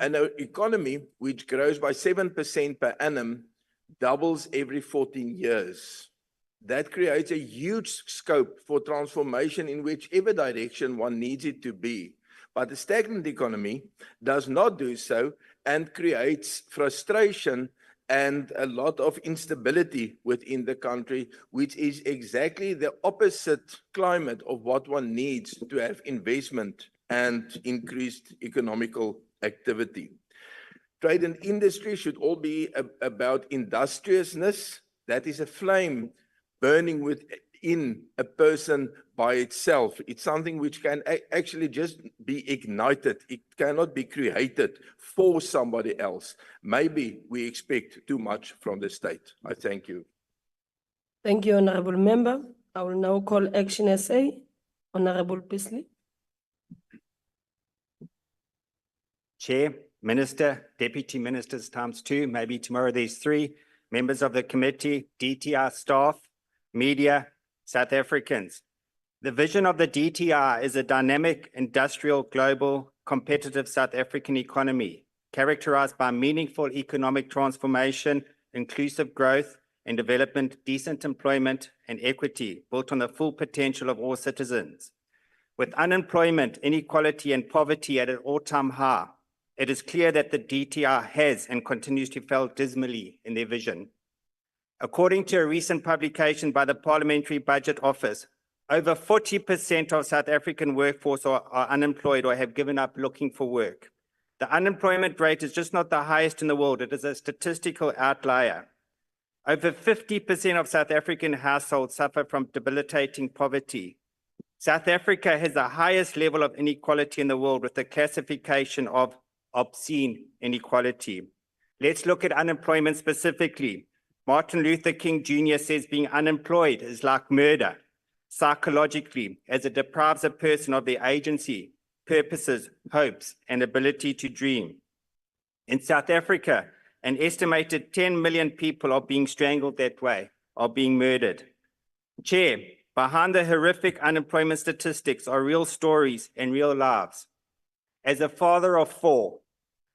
an economy which grows by 7% per annum doubles every 14 years. That creates a huge scope for transformation in whichever direction one needs it to be. But the stagnant economy does not do so and creates frustration and a lot of instability within the country, which is exactly the opposite climate of what one needs to have investment and increased economical activity. Trade and industry should all be about industriousness That is a flame burning within a person by itself. It's something which can actually just be ignited. It cannot be created for somebody else. Maybe we expect too much from the state. I thank you. Thank you, Honorable Member. I will now call ActionSA. Honorable Bisley. Chair, Minister, Deputy Ministers times 2, maybe tomorrow there's 3, members of the committee, DTI staff, media, South Africans. The vision of the DTI is a dynamic, industrial, global, competitive South African economy, characterized by meaningful economic transformation, inclusive growth and development, decent employment and equity, built on the full potential of all citizens. With unemployment, inequality and poverty at an all-time high, it is clear that the DTI has and continues to fail dismally in their vision. According to a recent publication by the Parliamentary Budget Office, over 40% of South African workforce are unemployed or have given up looking for work. The unemployment rate is just not the highest in the world. It is a statistical outlier. Over 50% of South African households suffer from debilitating poverty. South Africa has the highest level of inequality in the world with the classification of obscene inequality. Let's look at unemployment specifically. Martin Luther King Jr. says being unemployed is like murder, psychologically, as it deprives a person of their agency, purposes, hopes, and ability to dream. In South Africa, an estimated 10 million people are being strangled that way, are being murdered. Chair, behind the horrific unemployment statistics are real stories and real lives. As a father of 4,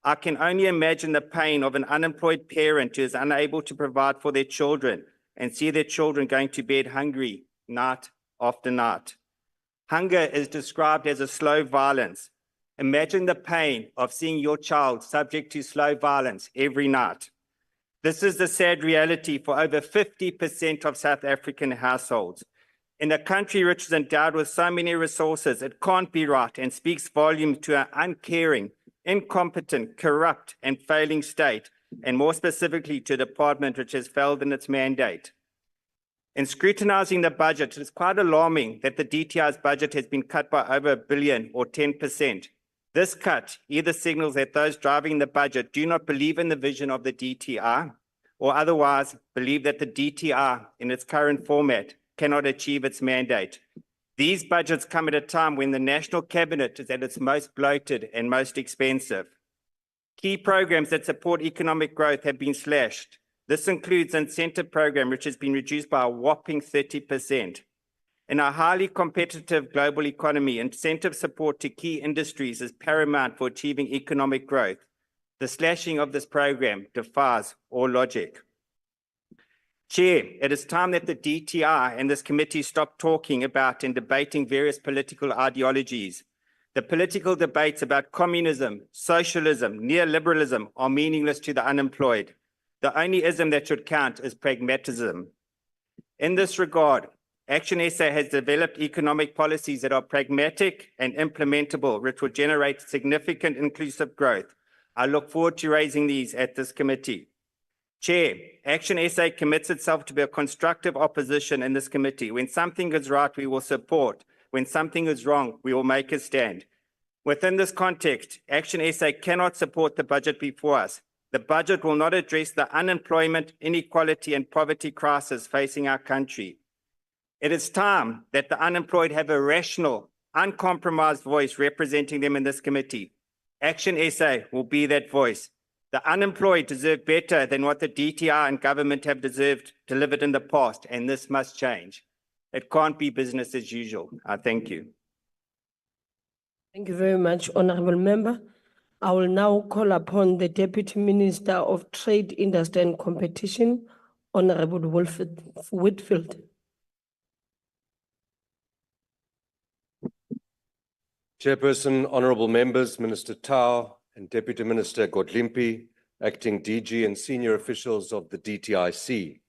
I can only imagine the pain of an unemployed parent who is unable to provide for their children and see their children going to bed hungry night after night. Hunger is described as a slow violence. Imagine the pain of seeing your child subject to slow violence every night. This is the sad reality for over 50% of South African households. In a country which is endowed with so many resources, it can't be right and speaks volumes to an uncaring, incompetent, corrupt, and failing state, and more specifically to a department which has failed in its mandate. In scrutinizing the budget, it is quite alarming that the DTI's budget has been cut by over $1 billion or 10%. This cut either signals that those driving the budget do not believe in the vision of the DTI, or otherwise believe that the DTI in its current format cannot achieve its mandate. These budgets come at a time when the National Cabinet is at its most bloated and most expensive. Key programs that support economic growth have been slashed. This includes an incentive program which has been reduced by a whopping 30%. In a highly competitive global economy, incentive support to key industries is paramount for achieving economic growth. The slashing of this program defies all logic. Chair, it is time that the DTI and this committee stop talking about and debating various political ideologies. The political debates about communism, socialism, neoliberalism are meaningless to the unemployed. The only ism that should count is pragmatism. In this regard, ActionSA has developed economic policies that are pragmatic and implementable, which will generate significant inclusive growth. I look forward to raising these at this committee. Chair, ActionSA commits itself to be a constructive opposition in this committee. When something is right, we will support. When something is wrong, we will make a stand. Within this context, ActionSA cannot support the budget before us. The budget will not address the unemployment, inequality, and poverty crisis facing our country. It is time that the unemployed have a rational, uncompromised voice representing them in this committee. ActionSA will be that voice. The unemployed deserve better than what the DTI and government have delivered in the past, and this must change. It can't be business as usual. I thank you. Thank you very much, Honorable Member. I will now call upon the Deputy Minister of Trade, Industry and Competition, Honorable Whitfield. Chairperson, honorable members, Minister Tau and Deputy Minister Godlimpi, acting DG and senior officials of the DTIC.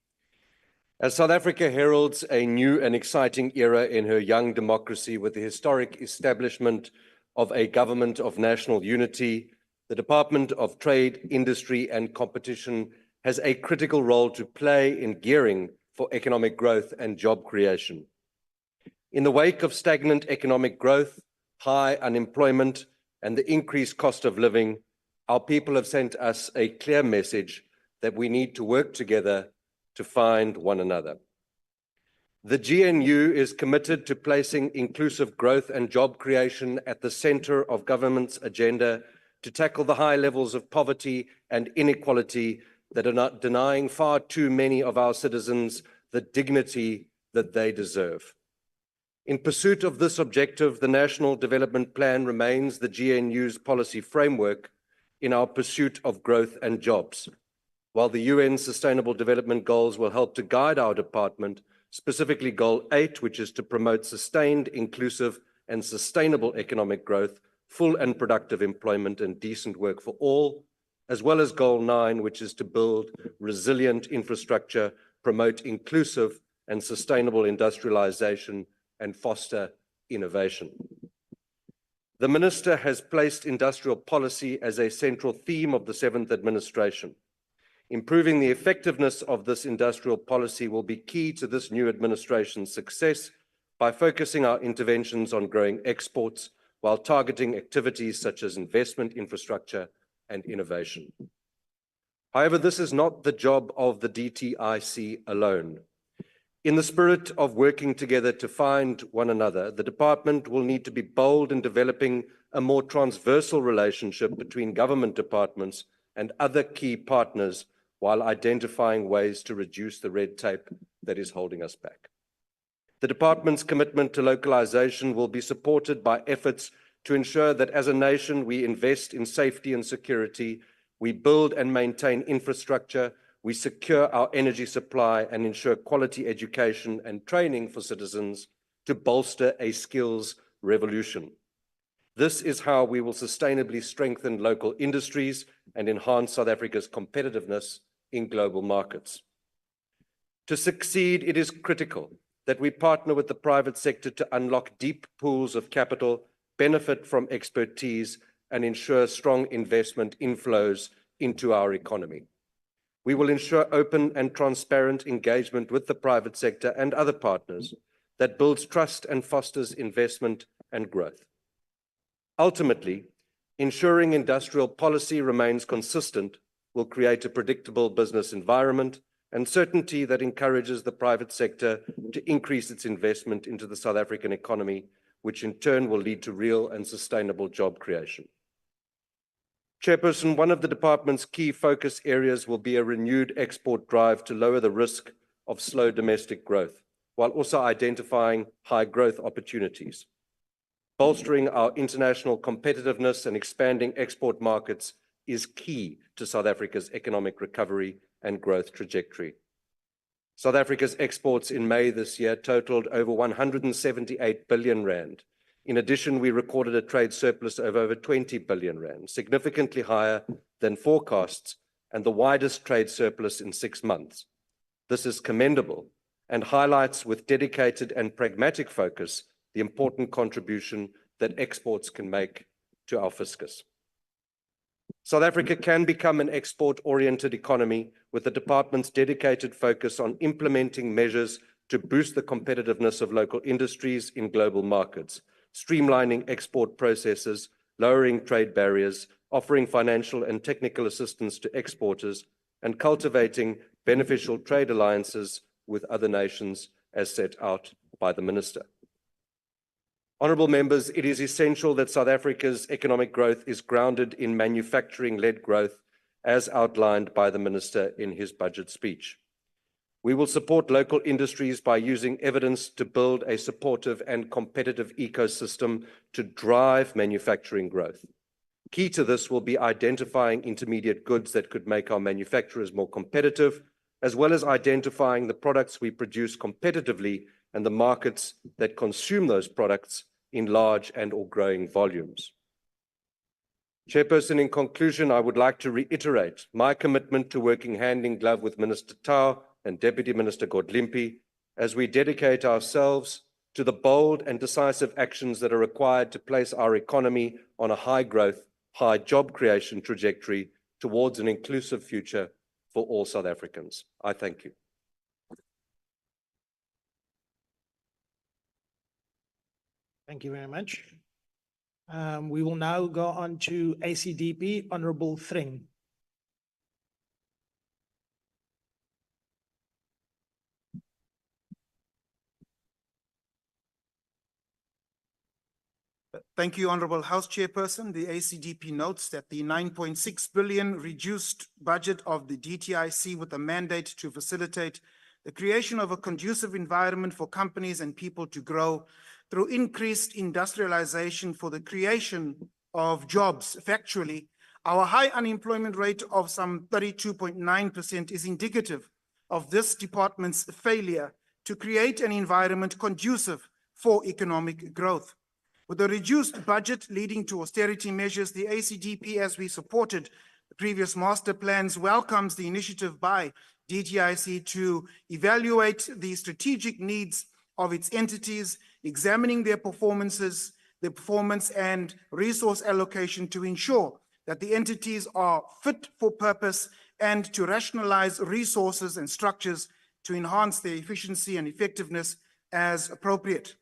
As South Africa heralds a new and exciting era in her young democracy with the historic establishment of a government of national unity, the Department of Trade, Industry and Competition has a critical role to play in gearing for economic growth and job creation. In the wake of stagnant economic growth, high unemployment, and the increased cost of living, our people have sent us a clear message that we need to work together to find one another. The GNU is committed to placing inclusive growth and job creation at the center of government's agenda to tackle the high levels of poverty and inequality that are not denying far too many of our citizens the dignity that they deserve. In pursuit of this objective, the National Development Plan remains the GNU's policy framework in our pursuit of growth and jobs, while the UN Sustainable Development Goals will help to guide our department, specifically Goal 8, which is to promote sustained, inclusive, and sustainable economic growth, full and productive employment, and decent work for all, as well as Goal 9, which is to build resilient infrastructure, promote inclusive and sustainable industrialization, and foster innovation. The Minister has placed industrial policy as a central theme of the 7th administration. Improving the effectiveness of this industrial policy will be key to this new administration's success by focusing our interventions on growing exports while targeting activities such as investment, infrastructure, and innovation. However, this is not the job of the DTIC alone. In the spirit of working together to find one another, the department will need to be bold in developing a more transversal relationship between government departments and other key partners while identifying ways to reduce the red tape that is holding us back. The department's commitment to localization will be supported by efforts to ensure that as a nation we invest in safety and security, we build and maintain infrastructure, we secure our energy supply and ensure quality education and training for citizens to bolster a skills revolution. This is how we will sustainably strengthen local industries and enhance South Africa's competitiveness in global markets. To succeed, it is critical that we partner with the private sector to unlock deep pools of capital, benefit from expertise, and ensure strong investment inflows into our economy. We will ensure open and transparent engagement with the private sector and other partners that builds trust and fosters investment and growth. Ultimately, ensuring industrial policy remains consistent will create a predictable business environment and certainty that encourages the private sector to increase its investment into the South African economy, which in turn will lead to real and sustainable job creation. Chairperson, one of the department's key focus areas will be a renewed export drive to lower the risk of slow domestic growth, while also identifying high growth opportunities. Bolstering our international competitiveness and expanding export markets is key to South Africa's economic recovery and growth trajectory. South Africa's exports in May this year totaled over 178 billion rand. In addition, we recorded a trade surplus of over 20 billion rand, significantly higher than forecasts and the widest trade surplus in 6 months. This is commendable and highlights with dedicated and pragmatic focus the important contribution that exports can make to our fiscus. South Africa can become an export-oriented economy with the department's dedicated focus on implementing measures to boost the competitiveness of local industries in global markets, streamlining export processes, lowering trade barriers, offering financial and technical assistance to exporters, and cultivating beneficial trade alliances with other nations as set out by the Minister. Honourable members, it is essential that South Africa's economic growth is grounded in manufacturing-led growth as outlined by the Minister in his budget speech. We will support local industries by using evidence to build a supportive and competitive ecosystem to drive manufacturing growth. Key to this will be identifying intermediate goods that could make our manufacturers more competitive, as well as identifying the products we produce competitively and the markets that consume those products in large and/or growing volumes. Chairperson, in conclusion, I would like to reiterate my commitment to working hand in glove with Minister Tau and Deputy Minister Godlimpi as we dedicate ourselves to the bold and decisive actions that are required to place our economy on a high growth, high job creation trajectory towards an inclusive future for all South Africans. I thank you. Thank you very much. We will now go on to ACDP, Honorable Thring. Thank you, Honorable House Chairperson. The ACDP notes that the 9.6 billion reduced budget of the DTIC with a mandate to facilitate the creation of a conducive environment for companies and people to grow through increased industrialization for the creation of jobs. Factually, our high unemployment rate of some 32.9% is indicative of this department's failure to create an environment conducive for economic growth. With a reduced budget leading to austerity measures, the ACDP, as we supported the previous master plans, welcomes the initiative by DTIC to evaluate the strategic needs of its entities, examining their performance and resource allocation to ensure that the entities are fit for purpose and to rationalize resources and structures to enhance their efficiency and effectiveness as appropriate.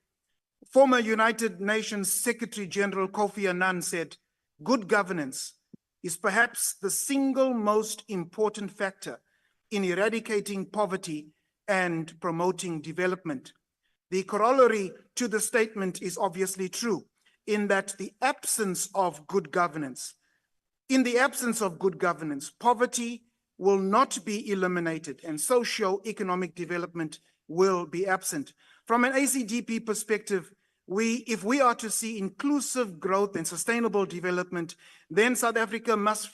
Former United Nations Secretary General Kofi Annan said, "Good governance is perhaps the single most important factor in eradicating poverty and promoting development." The corollary to the statement is obviously true, in that in the absence of good governance, poverty will not be eliminated and socio-economic development will be absent. From an ACDP perspective, if we are to see inclusive growth and sustainable development, then South Africa must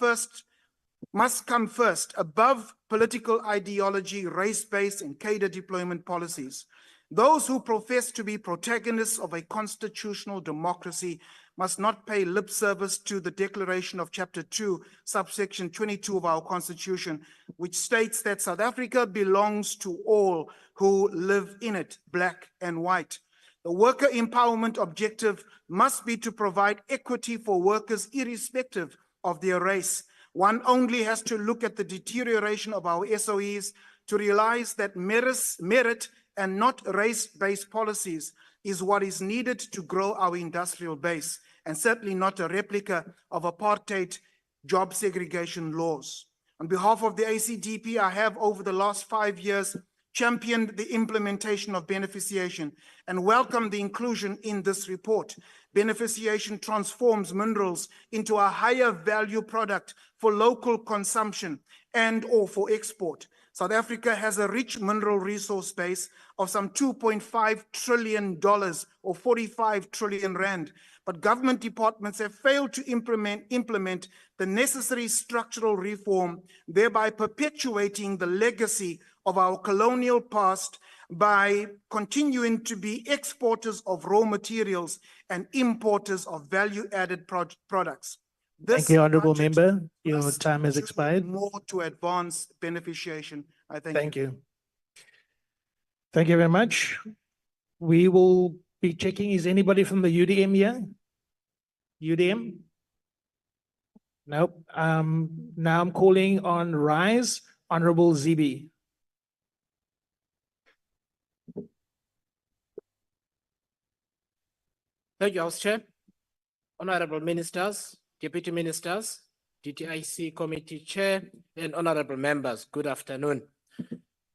come first above political ideology, race-based and cadre deployment policies. Those who profess to be protagonists of a constitutional democracy must not pay lip service to the declaration of Chapter 2, subsection 22 of our Constitution, which states that South Africa belongs to all who live in it, black and white. The worker empowerment objective must be to provide equity for workers irrespective of their race. One only has to look at the deterioration of our SOEs to realize that merit and not race-based policies is what is needed to grow our industrial base, and certainly not a replica of apartheid job segregation laws. On behalf of the ACDP, I have over the last 5 years championed the implementation of beneficiation and welcomed the inclusion in this report. Beneficiation transforms minerals into a higher value product for local consumption and/or for export. South Africa has a rich mineral resource base of some $2.5 trillion or 45 trillion rand, but government departments have failed to implement the necessary structural reform, thereby perpetuating the legacy of our colonial past by continuing to be exporters of raw materials and importers of value-added products. Thank you, Honourable Member. Your time has expired. More to advance beneficiation. I Thank you. Thank you very much. We will be checking, is anybody from the UDM here? UDM? Nope. Now I'm calling on Rise, Honourable Zibi. Thank you, House Chair. Honourable Ministers, Deputy Ministers, DTIC Committee Chair, and honourable members, good afternoon.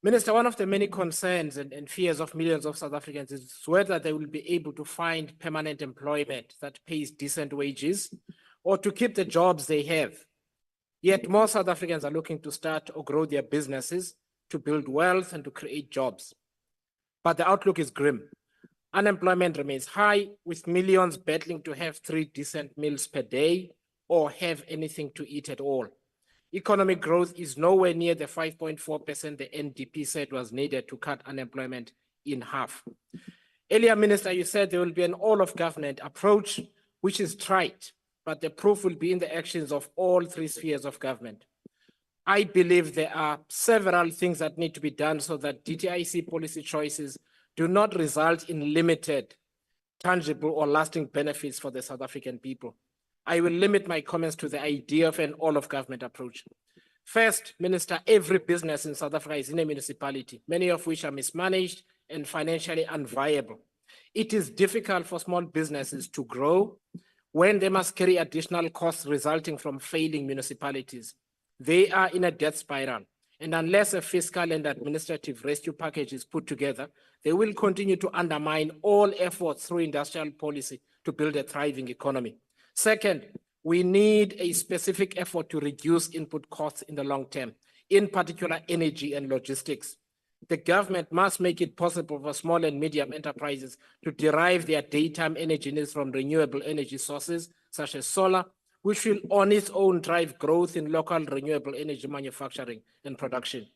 Minister, one of the many concerns and fears of millions of South Africans is whether they will be able to find permanent employment that pays decent wages or to keep the jobs they have. Yet more South Africans are looking to start or grow their businesses, to build wealth and to create jobs. But the outlook is grim. Unemployment remains high, with millions battling to have 3 decent meals per day or have anything to eat at all. Economic growth is nowhere near the 5.4% the NDP said was needed to cut unemployment in half. Earlier, Minister, you said there will be an all-of-government approach, which is trite, but the proof will be in the actions of all 3 spheres of government. I believe there are several things that need to be done so that DTIC policy choices do not result in limited, tangible, or lasting benefits for the South African people. I will limit my comments to the idea of an all-of-government approach. First, Minister, every business in South Africa is in a municipality, many of which are mismanaged and financially unviable. It is difficult for small businesses to grow when they must carry additional costs resulting from failing municipalities. They are in a death spiral, and unless a fiscal and administrative rescue package is put together, they will continue to undermine all efforts through industrial policy to build a thriving economy. Second, we need a specific effort to reduce input costs in the long term, in particular energy and logistics. The government must make it possible for small and medium enterprises to derive their daytime energy needs from renewable energy sources, such as solar, which will on its own drive growth in local renewable energy manufacturing and production.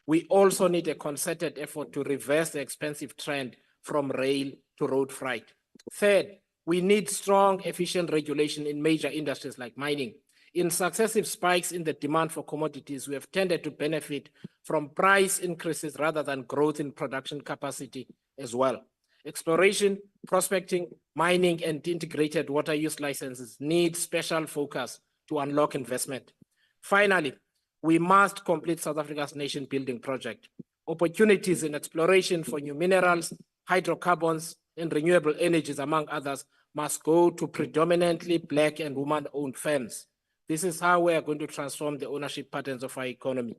We also need a concerted effort to reverse the expensive trend from rail to road freight. Third, we need strong, efficient regulation in major industries like mining. In successive spikes in the demand for commodities, we have tended to benefit from price increases rather than growth in production capacity as well. Exploration, prospecting, mining, and integrated water use licenses need special focus to unlock investment. Finally, we must complete South Africa's nation building project. Opportunities in exploration for new minerals, hydrocarbons, and renewable energies, among others, must go to predominantly Black and woman-owned firms. This is how we are going to transform the ownership patterns of our economy.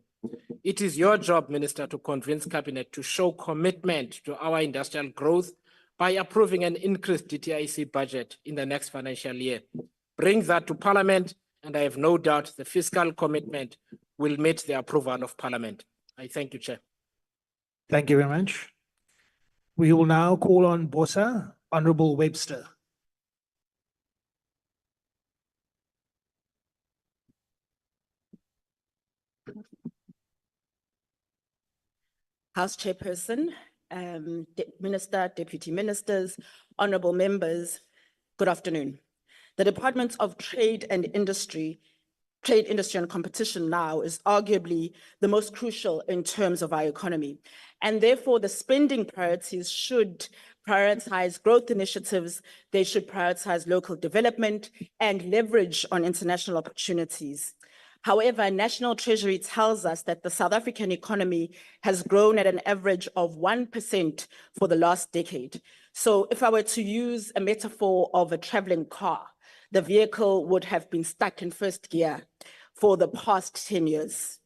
It is your job, Minister, to convince Cabinet to show commitment to our industrial growth by approving an increased DTIC budget in the next financial year. Bring that to Parliament, and I have no doubt the fiscal commitment will meet the approval of Parliament. I thank you, Chair. Thank you very much. We will now call on BOSA, Honorable Webster. House Chairperson, Minister, Deputy Ministers, Honorable Members, good afternoon. The Department of Trade Industry and Competition now is arguably the most crucial in terms of our economy. And therefore, the spending priorities should prioritize growth initiatives, they should prioritize local development and leverage on international opportunities. However, National Treasury tells us that the South African economy has grown at an average of 1% for the last decade. So if I were to use a metaphor of a traveling car, the vehicle would have been stuck in first gear for the past 10 years.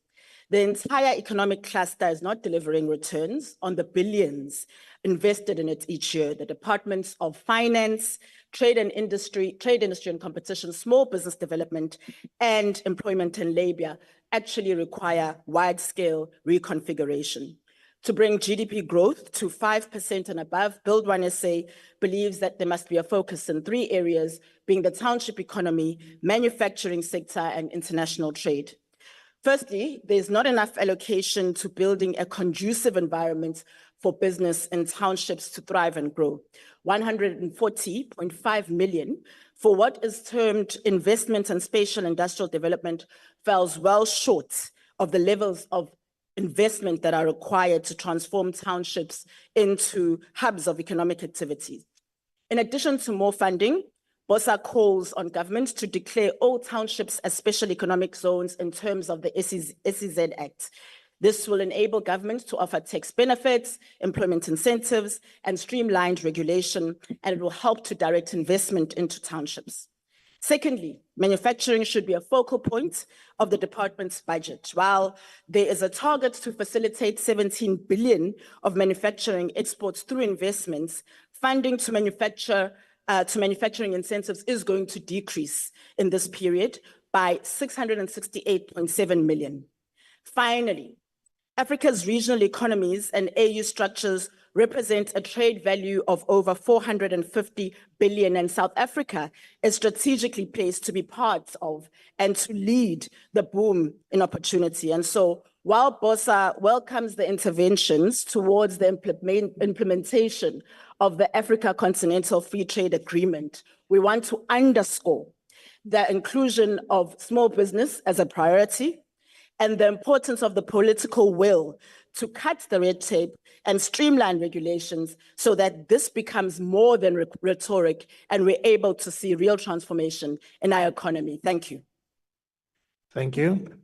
The entire economic cluster is not delivering returns on the billions invested in it each year. The Departments of Finance, Trade Industry and Competition, Small Business Development, and Employment and Labor actually require wide-scale reconfiguration. To bring GDP growth to 5% and above, Build One SA believes that there must be a focus in 3 areas, being the township economy, manufacturing sector, and international trade. Firstly, there's not enough allocation to building a conducive environment for business in townships to thrive and grow. 140.5 million for what is termed investment and spatial industrial development falls well short of the levels of investment that are required to transform townships into hubs of economic activity. In addition to more funding, BOSA calls on government to declare all townships as special economic zones in terms of the SEZ Act. This will enable government to offer tax benefits, employment incentives, and streamlined regulation, and it will help to direct investment into townships. Secondly, manufacturing should be a focal point of the department's budget. While there is a target to facilitate 17 billion of manufacturing exports through investments, funding to manufacturing incentives is going to decrease in this period by 668.7 million. Finally, Africa's regional economies and AU structures represent a trade value of over 450 billion, and South Africa is strategically placed to be part of and to lead the boom in opportunity. And so while BOSA welcomes the interventions towards the implementation of the Africa Continental Free Trade Agreement, we want to underscore the inclusion of small business as a priority and the importance of the political will to cut the red tape and streamline regulations so that this becomes more than rhetoric and we're able to see real transformation in our economy. Thank you. Thank you.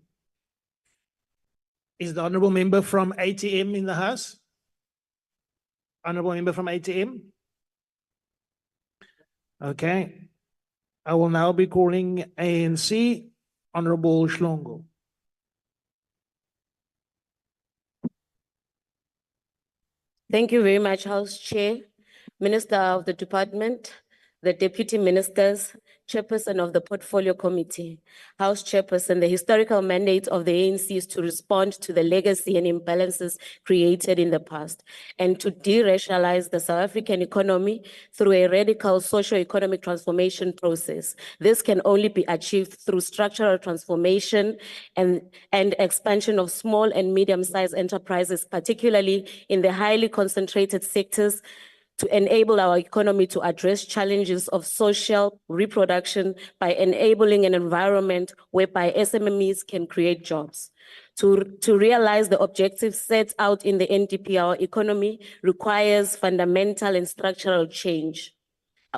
Is the honorable member from ATM in the house? Honorable member from ATM? Okay. I will now be calling ANC, Honorable Shlongo. Thank you very much, House Chair, Minister of the Department, the Deputy Ministers, Chairperson of the Portfolio Committee, House Chairperson. The historical mandate of the ANC is to respond to the legacy and imbalances created in the past and to de-racialize the South African economy through a radical socio-economic transformation process. This can only be achieved through structural transformation and expansion of small and medium-sized enterprises, particularly in the highly concentrated sectors, to enable our economy to address challenges of social reproduction by enabling an environment whereby SMMEs can create jobs. To realize the objectives set out in the NDP, our economy requires fundamental and structural change.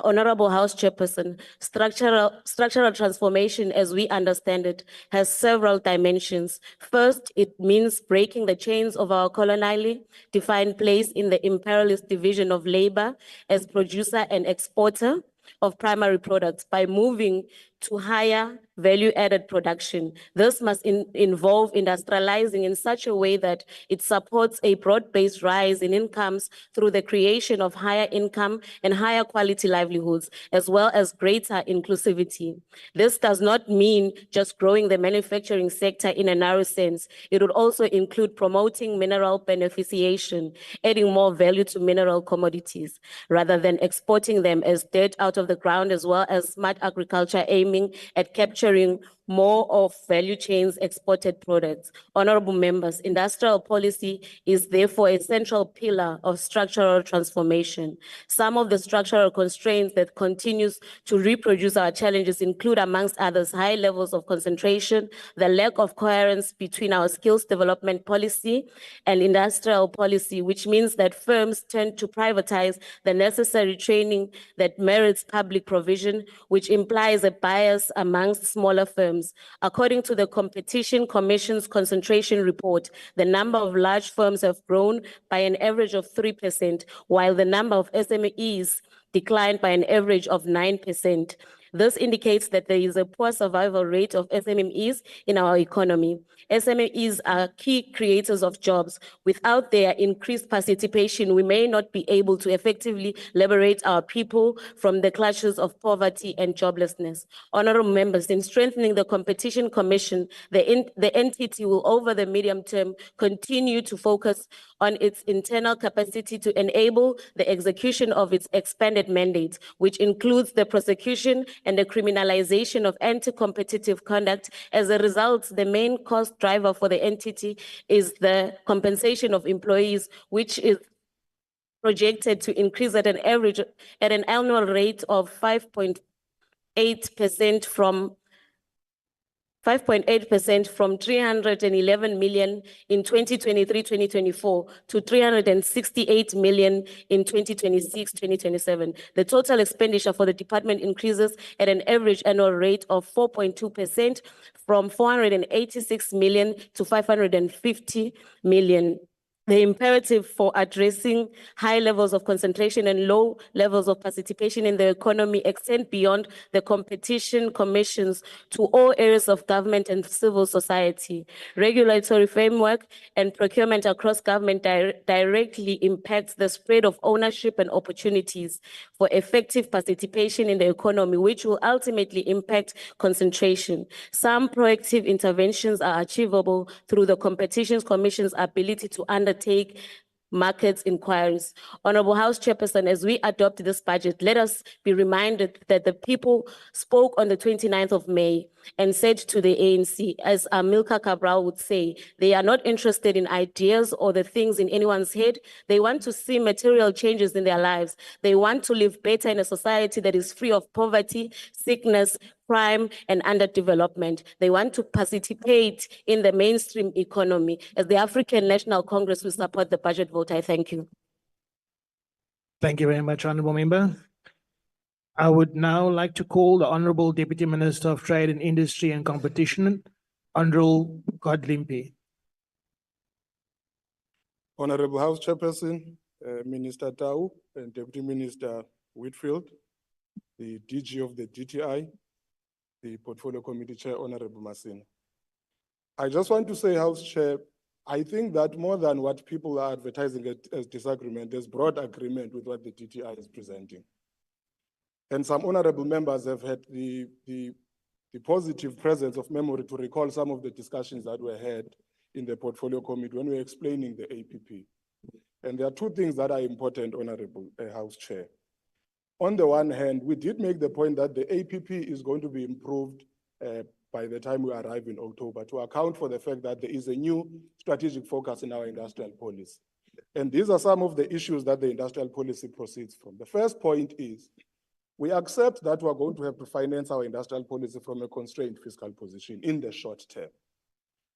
Honorable House Chairperson, structural transformation, as we understand it, has several dimensions. First, it means breaking the chains of our colonially defined place in the imperialist division of labor as producer and exporter of primary products by moving to higher value-added production. This must involve industrializing in such a way that it supports a broad-based rise in incomes through the creation of higher income and higher quality livelihoods, as well as greater inclusivity. This does not mean just growing the manufacturing sector in a narrow sense. It would also include promoting mineral beneficiation, adding more value to mineral commodities, rather than exporting them as dirt out of the ground, as well as smart agriculture aiming at capturing more of value chains exported products. Honorable members, industrial policy is therefore a central pillar of structural transformation. Some of the structural constraints that continues to reproduce our challenges include, amongst others, high levels of concentration, the lack of coherence between our skills development policy and industrial policy, which means that firms tend to privatize the necessary training that merits public provision, which implies a bias amongst smaller firms. According to the Competition Commission's concentration report, the number of large firms have grown by an average of 3%, while the number of SMEs declined by an average of 9%. This indicates that there is a poor survival rate of SMEs in our economy. SMEs are key creators of jobs. Without their increased participation, we may not be able to effectively liberate our people from the clutches of poverty and joblessness. Honorable members, in strengthening the Competition Commission, the entity will, over the medium term, continue to focus on its internal capacity to enable the execution of its expanded mandate, which includes the prosecution and the criminalization of anti-competitive conduct. As a result, the main cost driver for the entity is the compensation of employees, which is projected to increase at an annual rate of 5.8% from 311 million in 2023-2024 to 368 million in 2026-2027. The total expenditure for the department increases at an average annual rate of 4.2% from 486 million to 550 million. The imperative for addressing high levels of concentration and low levels of participation in the economy extend beyond the competition commissions to all areas of government and civil society. Regulatory framework and procurement across government directly impacts the spread of ownership and opportunities for effective participation in the economy, which will ultimately impact concentration. Some proactive interventions are achievable through the Competition Commission's ability to undertake market inquiries. Honorable House Chairperson, as we adopt this budget, let us be reminded that the people spoke on the 29th of May and said to the ANC, as Amilcar Cabral would say, they are not interested in ideas or the things in anyone's head. They want to see material changes in their lives. They want to live better in a society that is free of poverty, sickness, crime, and underdevelopment. They want to participate in the mainstream economy. As the African National Congress, we support the budget vote. I thank you. Thank you very much, Honorable Member. I would now like to call the Honorable Deputy Minister of Trade and Industry and Competition, Honorable Godlimpi. Honorable House Chairperson, Minister Tau and Deputy Minister Whitfield, the DG of the DTI, the Portfolio Committee Chair, Honorable Masina. I just want to say, House Chair, I think that more than what people are advertising it as disagreement, there's broad agreement with what the DTI is presenting. And some honorable members have had the positive presence of memory to recall some of the discussions that were had in the Portfolio Committee when we were explaining the APP. And there are two things that are important, Honorable House Chair. On the one hand, we did make the point that the APP is going to be improved by the time we arrive in October to account for the fact that there is a new strategic focus in our industrial policy. And these are some of the issues that the industrial policy proceeds from. The first point is, we accept that we're going to have to finance our industrial policy from a constrained fiscal position in the short term.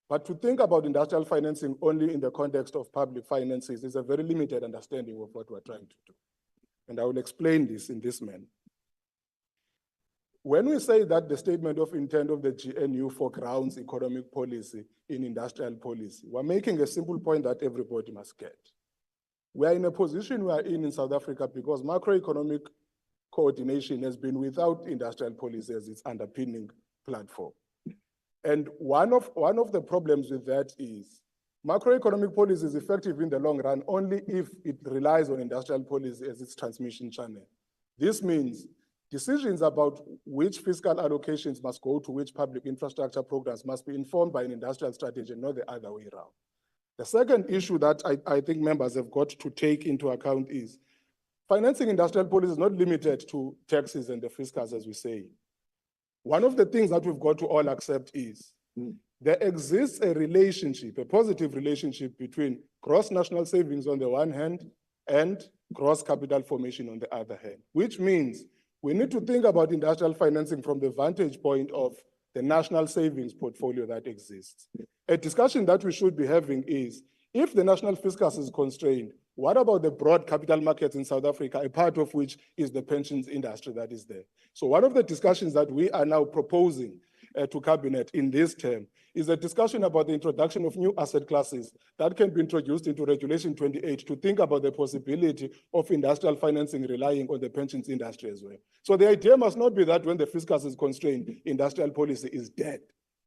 But to think about industrial financing only in the context of public finances is a very limited understanding of what we're trying to do. And I will explain this in this manner. When we say that the statement of intent of the GNU foregrounds economic policy in industrial policy, we're making a simple point that everybody must get. We are in a position we are in South Africa because macroeconomic coordination has been without industrial policy as its underpinning platform. And one of the problems with that is macroeconomic policy is effective in the long run only if it relies on industrial policy as its transmission channel. This means decisions about which fiscal allocations must go to which public infrastructure programs must be informed by an industrial strategy, not the other way around. The second issue that I think members have got to take into account is financing industrial policy is not limited to taxes and the fiscals, as we say. One of the things that we've got to all accept is there exists a relationship, a positive relationship between gross national savings on the one hand and gross capital formation on the other hand, which means we need to think about industrial financing from the vantage point of the national savings portfolio that exists. A discussion that we should be having is, if the national fiscus is constrained, what about the broad capital markets in South Africa, a part of which is the pensions industry that is there? So one of the discussions that we are now proposing to Cabinet in this term is a discussion about the introduction of new asset classes that can be introduced into Regulation 28 to think about the possibility of industrial financing relying on the pensions industry as well. So the idea must not be that when the fiscus is constrained, industrial policy is dead.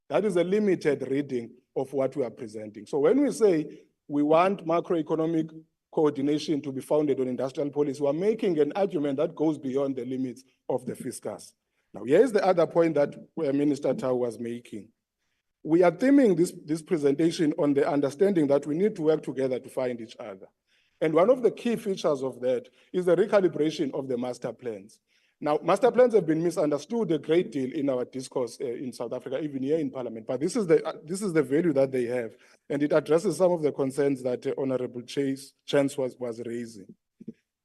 That is a limited reading of what we are presenting. So when we say we want macroeconomic coordination to be founded on industrial policy, we're making an argument that goes beyond the limits of the fiscus. Now, here's the other point that Minister Tau was making. We are theming this presentation on the understanding that we need to work together to find each other. And one of the key features of that is the recalibration of the master plans. Now, master plans have been misunderstood a great deal in our discourse in South Africa, even here in Parliament, but this is the value that they have, and it addresses some of the concerns that Honorable Chance was raising.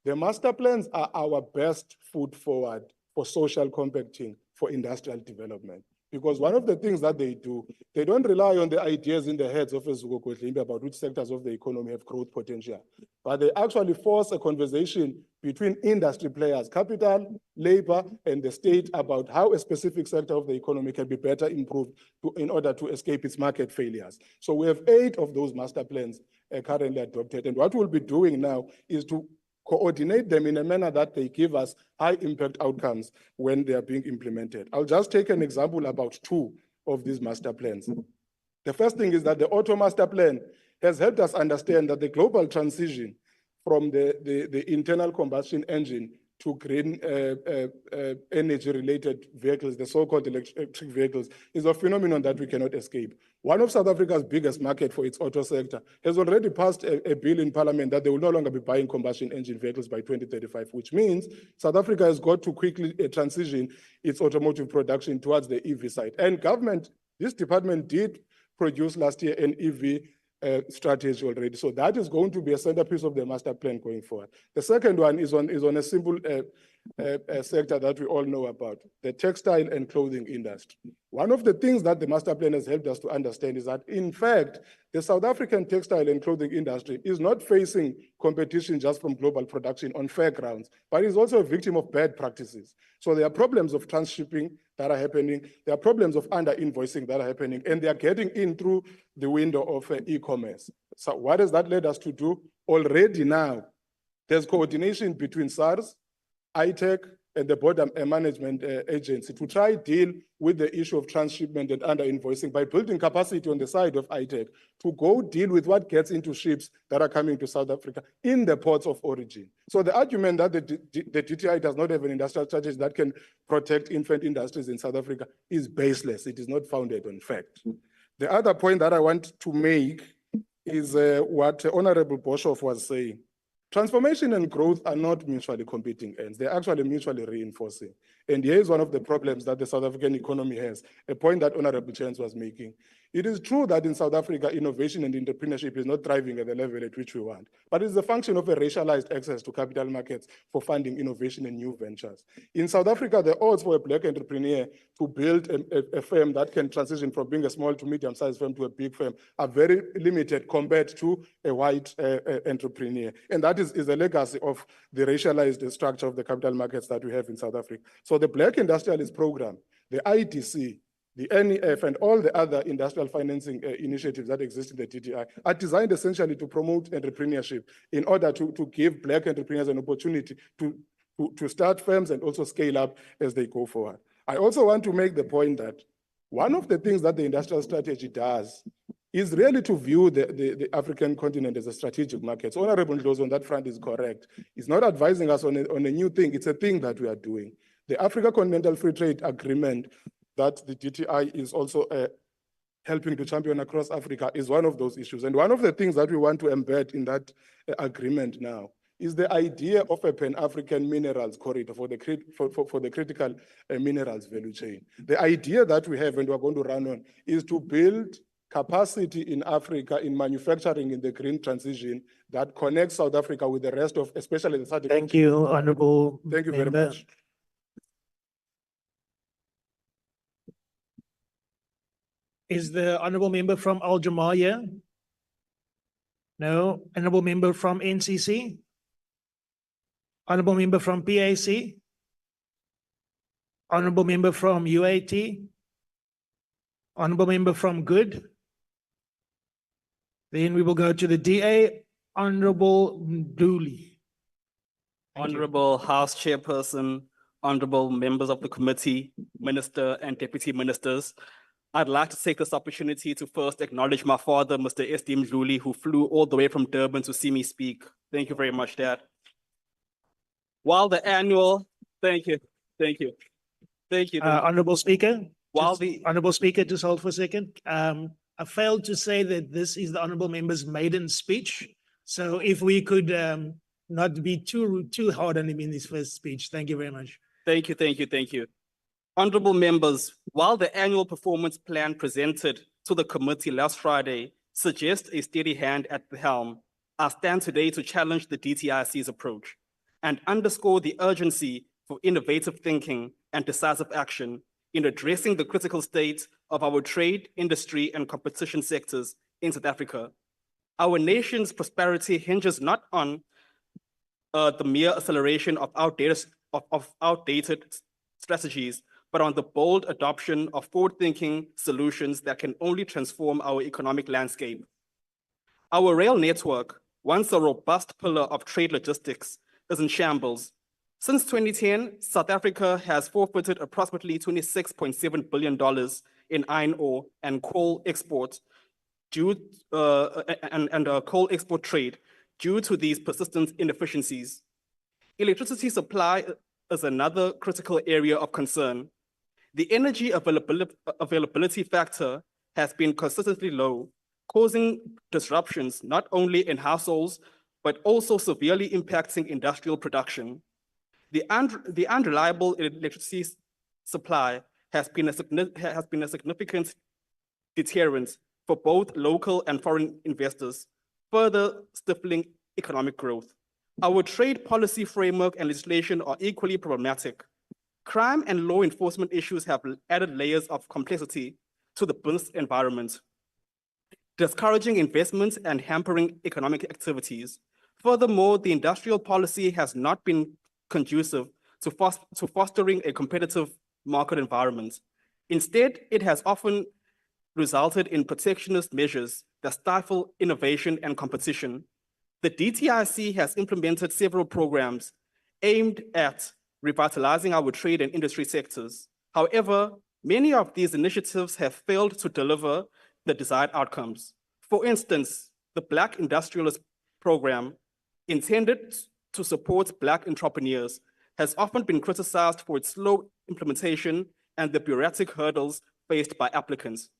The master plans are our best foot forward for social compacting, for industrial development. Because one of the things that they do, they don't rely on the ideas in the heads of Ezuko Kotlimbi about which sectors of the economy have growth potential, but they actually force a conversation between industry players, capital, labor, and the state about how a specific sector of the economy can be better improved in order to escape its market failures. So we have 8 of those master plans currently adopted. And what we'll be doing now is to coordinate them in a manner that they give us high impact outcomes when they are being implemented. I'll just take an example about 2 of these master plans. The first thing is that the Auto Master Plan has helped us understand that the global transition from the internal combustion engine to green energy-related vehicles, the so-called electric vehicles, is a phenomenon that we cannot escape. One of South Africa's biggest market for its auto sector has already passed a bill in Parliament that they will no longer be buying combustion engine vehicles by 2035, which means South Africa has got to quickly transition its automotive production towards the EV side. And government, this department did produce last year an EV strategy already. So that is going to be a centerpiece of the master plan going forward. The second one is on a simple sector that we all know about, the textile and clothing industry. One of the things that the master plan has helped us to understand is that, in fact, the South African textile and clothing industry is not facing competition just from global production on fair grounds, but is also a victim of bad practices. So there are problems of transshipping, that are happening. There are problems of under-invoicing that are happening, and they are getting in through the window of e-commerce. So what has that led us to do? Already now, there's coordination between SARS, ITEC, and the Border Management Agency to try deal with the issue of transshipment and under-invoicing by building capacity on the side of ITEC to go deal with what gets into ships that are coming to South Africa in the ports of origin. So the argument that the DTI does not have an industrial strategy that can protect infant industries in South Africa is baseless. It is not founded on fact. The other point that I want to make is what Honorable Boshoff was saying. Transformation and growth are not mutually competing ends. They're actually mutually reinforcing. And here is one of the problems that the South African economy has, a point that Honorable Chance was making. It is true that in South Africa, innovation and entrepreneurship is not thriving at the level at which we want, but it's a function of a racialized access to capital markets for funding innovation and new ventures. In South Africa, the odds for a Black entrepreneur to build a firm that can transition from being a small to medium-sized firm to a big firm are very limited compared to a white entrepreneur. And that is a legacy of the racialized structure of the capital markets that we have in South Africa. So the Black Industrialist Program, the IDC, the NEF, and all the other industrial financing initiatives that exist in the TTI are designed essentially to promote entrepreneurship in order to give Black entrepreneurs an opportunity to start firms and also scale up as they go forward. I also want to make the point that one of the things that the industrial strategy does is really to view the African continent as a strategic market. So Honorable Ndlozi on that front is correct. It's not advising us on a new thing, it's a thing that we are doing. The Africa Continental Free Trade Agreement that the DTI is also helping to champion across Africa is one of those issues. And one of the things that we want to embed in that agreement now is the idea of a Pan-African minerals corridor for the critical minerals value chain. The idea that we have and we're going to run on is to build capacity in Africa in manufacturing in the green transition that connects South Africa with the rest of, especially the Southern. Thank you, Honorable. Thank you very Member. much. Is the honorable member from Al Jamaa here? No. Honorable member from NCC? Honorable member from PAC? Honorable member from UAT? Honorable member from Good? Then we will go to the DA, Honorable Nduli. Honorable House Chairperson, honorable members of the committee, Minister and Deputy Ministers, I'd like to take this opportunity to first acknowledge my father, Mr. S.D. Mdluli, who flew all the way from Durban to see me speak. Thank you very much, Dad. While the annual, thank you. Honorable Speaker. While Honorable Speaker, just hold for a second. I failed to say that this is the honorable member's maiden speech. So if we could not be too hard on him in his first speech. Thank you very much. Thank you. Honorable members, while the annual performance plan presented to the committee last Friday suggests a steady hand at the helm, I stand today to challenge the DTIC's approach and underscore the urgency for innovative thinking and decisive action in addressing the critical state of our trade, industry, and competition sectors in South Africa. Our nation's prosperity hinges not on the mere acceleration of outdated strategies, but on the bold adoption of forward-thinking solutions that can only transform our economic landscape. Our rail network, once a robust pillar of trade logistics, is in shambles. Since 2010, South Africa has forfeited approximately $26.7 billion in iron ore and coal export coal export trade due to these persistent inefficiencies. Electricity supply is another critical area of concern. The energy availability factor has been consistently low, causing disruptions not only in households, but also severely impacting industrial production. The unreliable electricity supply has been a significant deterrent for both local and foreign investors, further stifling economic growth. Our trade policy framework and legislation are equally problematic. Crime and law enforcement issues have added layers of complexity to the business environment, discouraging investments and hampering economic activities. Furthermore, the industrial policy has not been conducive to fostering a competitive market environment. Instead, it has often resulted in protectionist measures that stifle innovation and competition. The DTIC has implemented several programs aimed at revitalizing our trade and industry sectors. However, many of these initiatives have failed to deliver the desired outcomes. For instance, the Black Industrialist Program, intended to support Black entrepreneurs, has often been criticized for its slow implementation and the bureaucratic hurdles faced by applicants.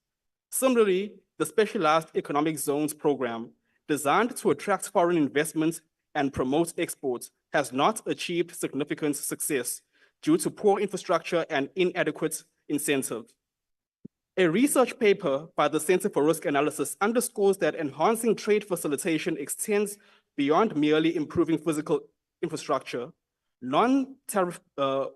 Similarly, the Specialized Economic Zones Program, designed to attract foreign investments and promote exports, has not achieved significant success due to poor infrastructure and inadequate incentives. A research paper by the Center for Risk Analysis underscores that enhancing trade facilitation extends beyond merely improving physical infrastructure. Non-tariff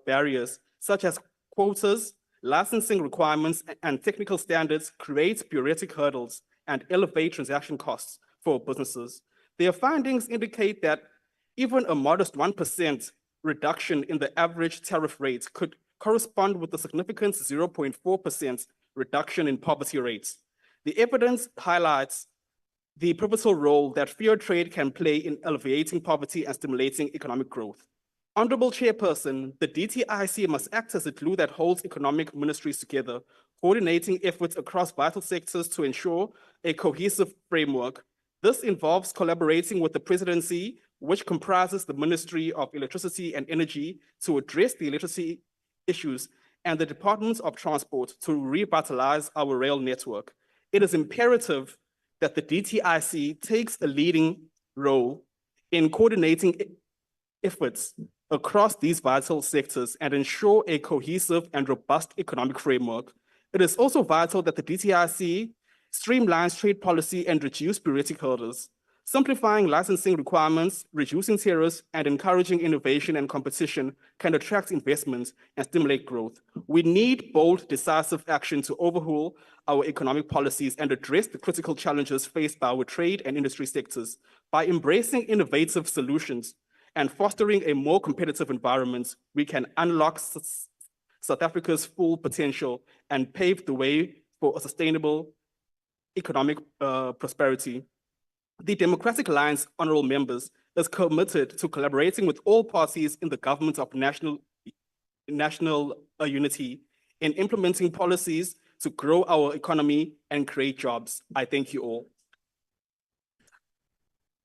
barriers such as quotas, licensing requirements, and technical standards create bureaucratic hurdles and elevate transaction costs for businesses. Their findings indicate that even a modest 1% reduction in the average tariff rate could correspond with a significant 0.4% reduction in poverty rates. The evidence highlights the pivotal role that fair trade can play in alleviating poverty and stimulating economic growth. Honorable Chairperson, the DTIC must act as a glue that holds economic ministries together, coordinating efforts across vital sectors to ensure a cohesive framework. This involves collaborating with the Presidency, which comprises the Ministry of Electricity and Energy, to address the electricity issues, and the Department of Transport to revitalize our rail network. It is imperative that the DTIC takes a leading role in coordinating efforts across these vital sectors and ensure a cohesive and robust economic framework. It is also vital that the DTIC streamlines trade policy and reduce bureaucratic hurdles. Simplifying licensing requirements, reducing tariffs, and encouraging innovation and competition can attract investment and stimulate growth. We need bold, decisive action to overhaul our economic policies and address the critical challenges faced by our trade and industry sectors. By embracing innovative solutions and fostering a more competitive environment, we can unlock South Africa's full potential and pave the way for a sustainable economic prosperity. The Democratic Alliance, honorable members, is committed to collaborating with all parties in the government of national unity in implementing policies to grow our economy and create jobs. I thank you all.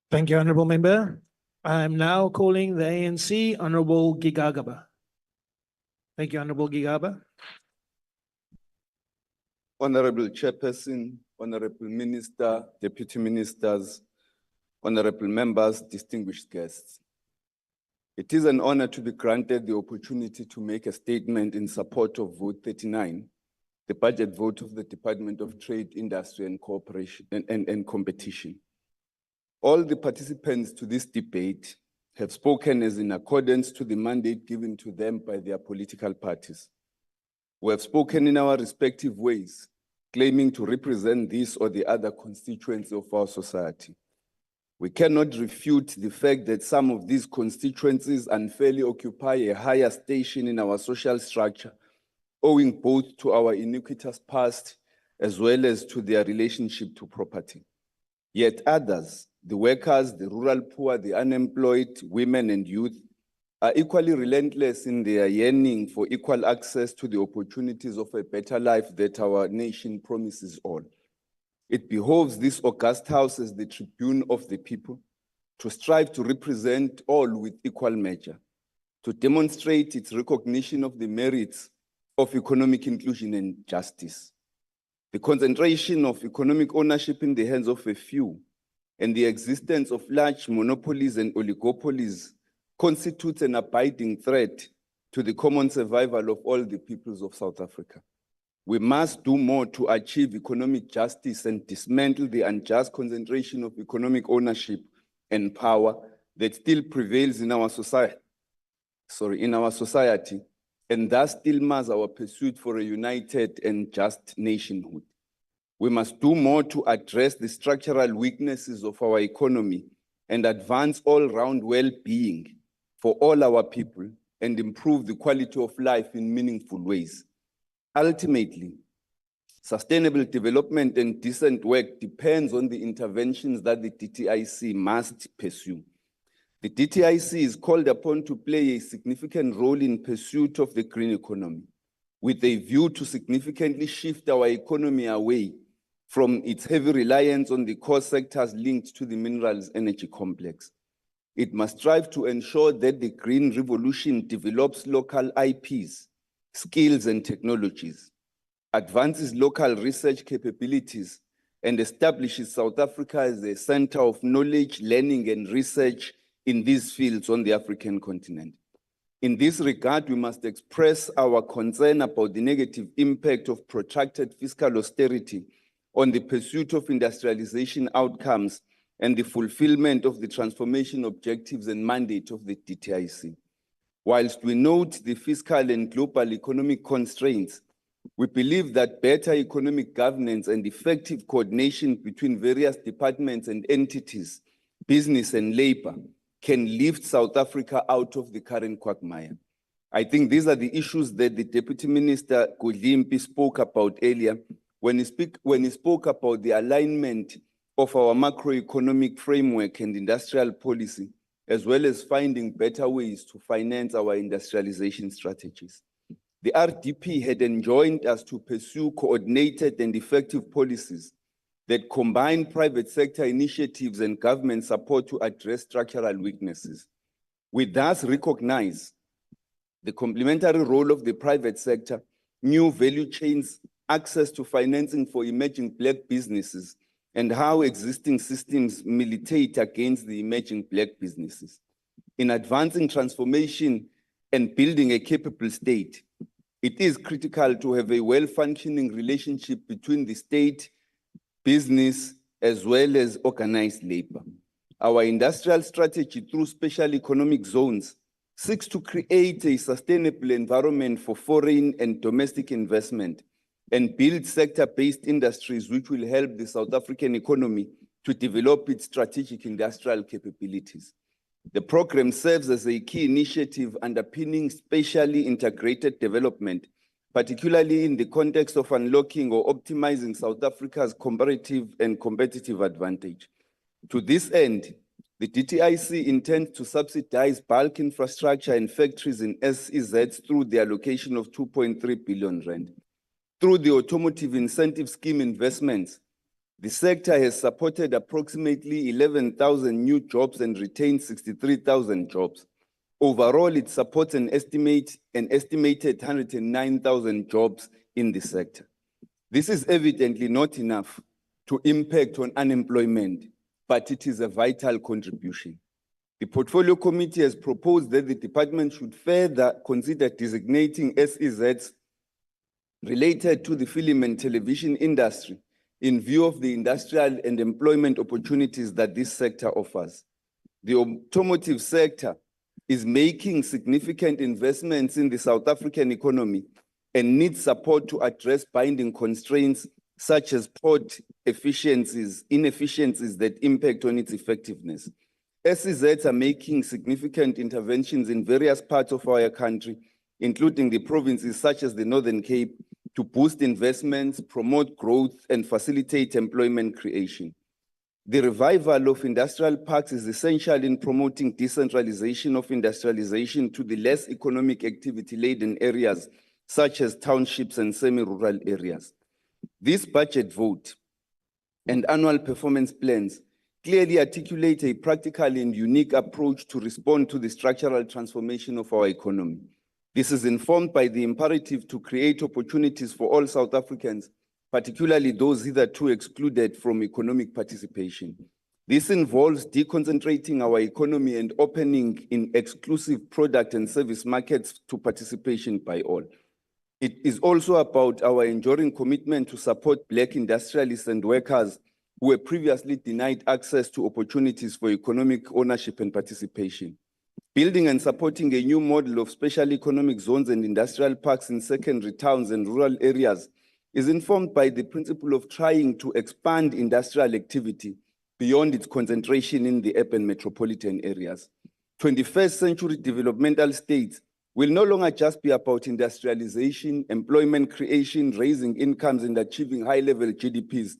Thank you, honorable member. I am now calling the ANC, Honorable Gigagaba. Thank you, Honorable Gigaba. Honorable Chairperson, Honorable Minister, Deputy Ministers, Honorable Members, distinguished guests. It is an honor to be granted the opportunity to make a statement in support of Vote 39, the budget vote of the Department of Trade, Industry and Cooperation and Competition. All the participants to this debate have spoken as in accordance to the mandate given to them by their political parties. We have spoken in our respective ways, claiming to represent this or the other constituents of our society. We cannot refute the fact that some of these constituencies unfairly occupy a higher station in our social structure, owing both to our iniquitous past as well as to their relationship to property. Yet others, the workers, the rural poor, the unemployed, women and youth, are equally relentless in their yearning for equal access to the opportunities of a better life that our nation promises all. It behoves this august house as the tribune of the people to strive to represent all with equal measure, to demonstrate its recognition of the merits of economic inclusion and justice. The concentration of economic ownership in the hands of a few and the existence of large monopolies and oligopolies constitutes an abiding threat to the common survival of all the peoples of South Africa. We must do more to achieve economic justice and dismantle the unjust concentration of economic ownership and power that still prevails in our society, and thus still mars our pursuit for a united and just nationhood. We must do more to address the structural weaknesses of our economy and advance all-round well-being for all our people, and improve the quality of life in meaningful ways. Ultimately, sustainable development and decent work depends on the interventions that the DTIC must pursue. The DTIC is called upon to play a significant role in pursuit of the green economy, with a view to significantly shift our economy away from its heavy reliance on the core sectors linked to the minerals energy complex. It must strive to ensure that the green revolution develops local IPs, skills and technologies, advances local research capabilities, and establishes South Africa as a center of knowledge, learning and research in these fields on the African continent. In this regard, we must express our concern about the negative impact of protracted fiscal austerity on the pursuit of industrialization outcomes and the fulfillment of the transformation objectives and mandate of the DTIC. Whilst we note the fiscal and global economic constraints, we believe that better economic governance and effective coordination between various departments and entities, business and labor, can lift South Africa out of the current quagmire. I think these are the issues that the Deputy Minister Godlimpi spoke about earlier when he spoke about the alignment of our macroeconomic framework and industrial policy, as well as finding better ways to finance our industrialization strategies. The RDP had enjoined us to pursue coordinated and effective policies that combine private sector initiatives and government support to address structural weaknesses. We thus recognize the complementary role of the private sector, new value chains, access to financing for emerging Black businesses, and how existing systems militate against the emerging Black businesses. In advancing transformation and building a capable state, it is critical to have a well-functioning relationship between the state, business, as well as organized labor. Our industrial strategy through special economic zones seeks to create a sustainable environment for foreign and domestic investment and build sector-based industries which will help the South African economy to develop its strategic industrial capabilities. The program serves as a key initiative underpinning spatially integrated development, particularly in the context of unlocking or optimizing South Africa's comparative and competitive advantage. To this end, the DTIC intends to subsidize bulk infrastructure and factories in SEZs through the allocation of 2.3 billion rand. Through the automotive incentive scheme investments, the sector has supported approximately 11,000 new jobs and retained 63,000 jobs. Overall, it supports an estimated 109,000 jobs in the sector. This is evidently not enough to impact on unemployment, but it is a vital contribution. The Portfolio Committee has proposed that the department should further consider designating SEZs related to the film and television industry in view of the industrial and employment opportunities that this sector offers. The automotive sector is making significant investments in the South African economy and needs support to address binding constraints such as port inefficiencies that impact on its effectiveness. SEZs are making significant interventions in various parts of our country, including the provinces such as the Northern Cape, to boost investments, promote growth, and facilitate employment creation. The revival of industrial parks is essential in promoting decentralization of industrialization to the less economic activity-laden areas, such as townships and semi-rural areas. This budget vote and annual performance plans clearly articulate a practical and unique approach to respond to the structural transformation of our economy. This is informed by the imperative to create opportunities for all South Africans, particularly those hitherto excluded from economic participation. This involves deconcentrating our economy and opening in exclusive product and service markets to participation by all. It is also about our enduring commitment to support Black industrialists and workers who were previously denied access to opportunities for economic ownership and participation. Building and supporting a new model of special economic zones and industrial parks in secondary towns and rural areas is informed by the principle of trying to expand industrial activity beyond its concentration in the urban metropolitan areas. 21st century developmental states will no longer just be about industrialization, employment creation, raising incomes, and achieving high-level GDPs.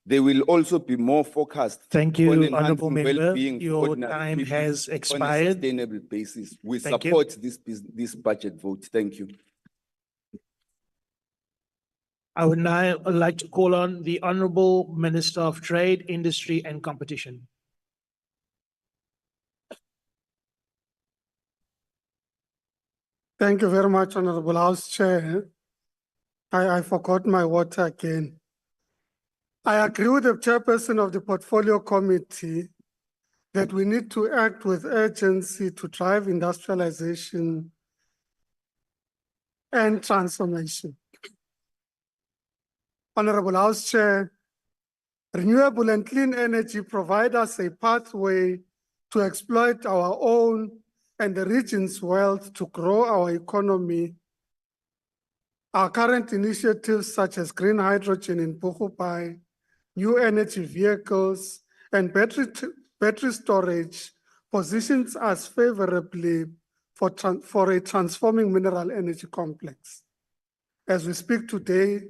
They will also be more focused Thank on you, enhancing honorable member. well-being for Your ordinary time people has on a expired. sustainable basis. We Thank you. support this budget vote. Thank you. I would now like to call on the Honorable Minister of Trade, Industry and Competition. Thank you very much, Honorable House Chair. I forgot my water again. I agree with the chairperson of the Portfolio Committee that we need to act with urgency to drive industrialization and transformation. Honorable House Chair, renewable and clean energy provide us a pathway to exploit our own and the region's wealth to grow our economy. Our current initiatives such as green hydrogen in Bochupai, new energy vehicles, and battery storage positions us favorably for a transforming mineral energy complex. As we speak today,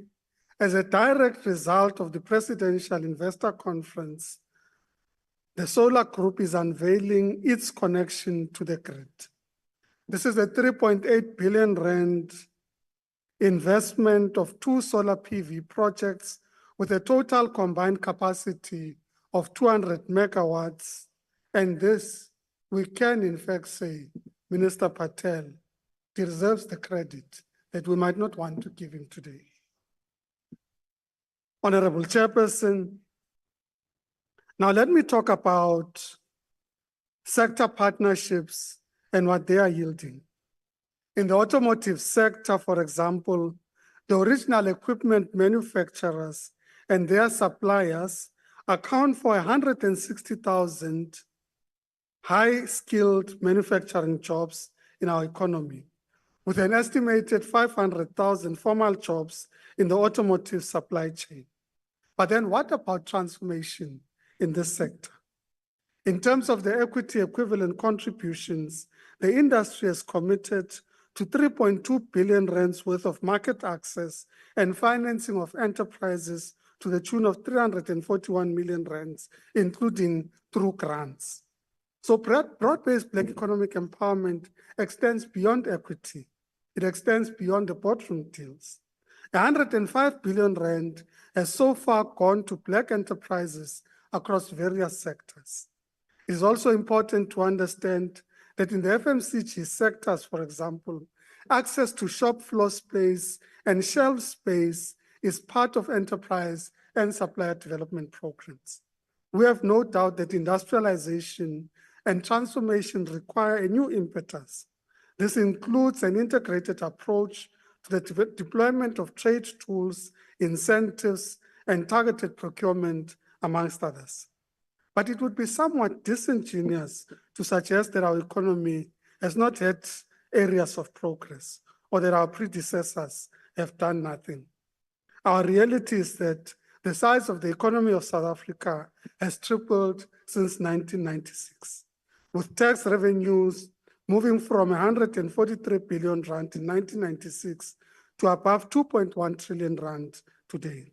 as a direct result of the Presidential Investor Conference, the Solar Group is unveiling its connection to the grid. This is a 3.8 billion rand investment of 2 solar PV projects with a total combined capacity of 200 megawatts. And this, we can in fact say, Minister Patel deserves the credit that we might not want to give him today. Honorable Chairperson, now let me talk about sector partnerships and what they are yielding. In the automotive sector, for example, the original equipment manufacturers and their suppliers account for 160,000 high-skilled manufacturing jobs in our economy, with an estimated 500,000 formal jobs in the automotive supply chain. But then what about transformation in this sector? In terms of the equity equivalent contributions, the industry is committed to 3.2 billion rands worth of market access and financing of enterprises to the tune of 341 million rands, including through grants. So broad-based Black economic empowerment extends beyond equity. It extends beyond the boardroom deals. 105 billion rand has so far gone to Black enterprises across various sectors. It is also important to understand that in the FMCG sectors, for example, access to shop floor space and shelf space is part of enterprise and supplier development programs. We have no doubt that industrialization and transformation require a new impetus. This includes an integrated approach to the deployment of trade tools, incentives, and targeted procurement, amongst others. But it would be somewhat disingenuous to suggest that our economy has not had areas of progress or that our predecessors have done nothing. Our reality is that the size of the economy of South Africa has tripled since 1996, with tax revenues moving from 143 billion rand in 1996 to above 2.1 trillion rand today.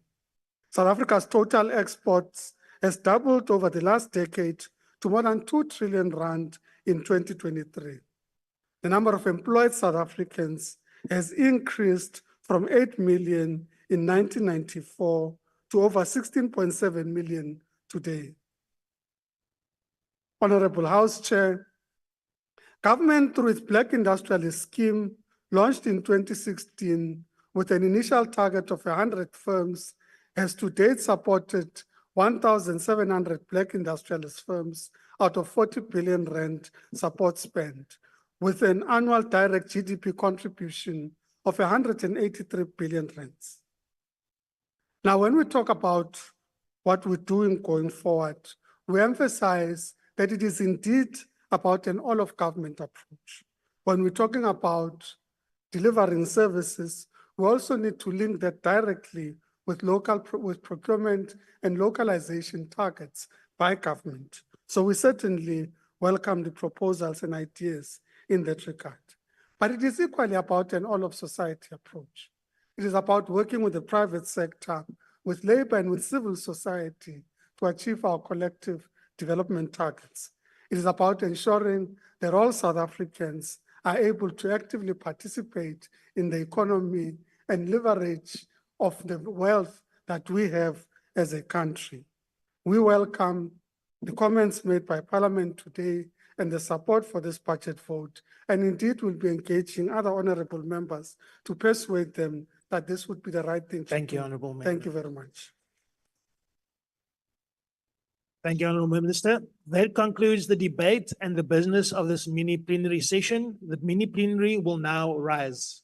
South Africa's total exports has doubled over the last decade to more than 2 trillion rand in 2023. The number of employed South Africans has increased from 8 million in 1994 to over 16.7 million today. Honorable House Chair, government through its Black Industrialist Scheme launched in 2016 with an initial target of 100 firms has to date supported 1,700 Black industrialist firms out of 40 billion rand support spend, with an annual direct GDP contribution of 183 billion rands. Now, when we talk about what we're doing going forward, we emphasize that it is indeed about an all-of-government approach. When we're talking about delivering services, we also need to link that directly with procurement and localization targets by government. So we certainly welcome the proposals and ideas in that regard. But it is equally about an all of society approach. It is about working with the private sector, with labor and with civil society to achieve our collective development targets. It is about ensuring that all South Africans are able to actively participate in the economy and leverage of the wealth that we have as a country. We welcome the comments made by Parliament today and the support for this budget vote, and indeed will be engaging other honorable members to persuade them that this would be the right thing to do. Thank you, Honorable Member. Thank you very much. Thank you, Honorable Minister. That concludes the debate and the business of this mini plenary session. The mini plenary will now rise.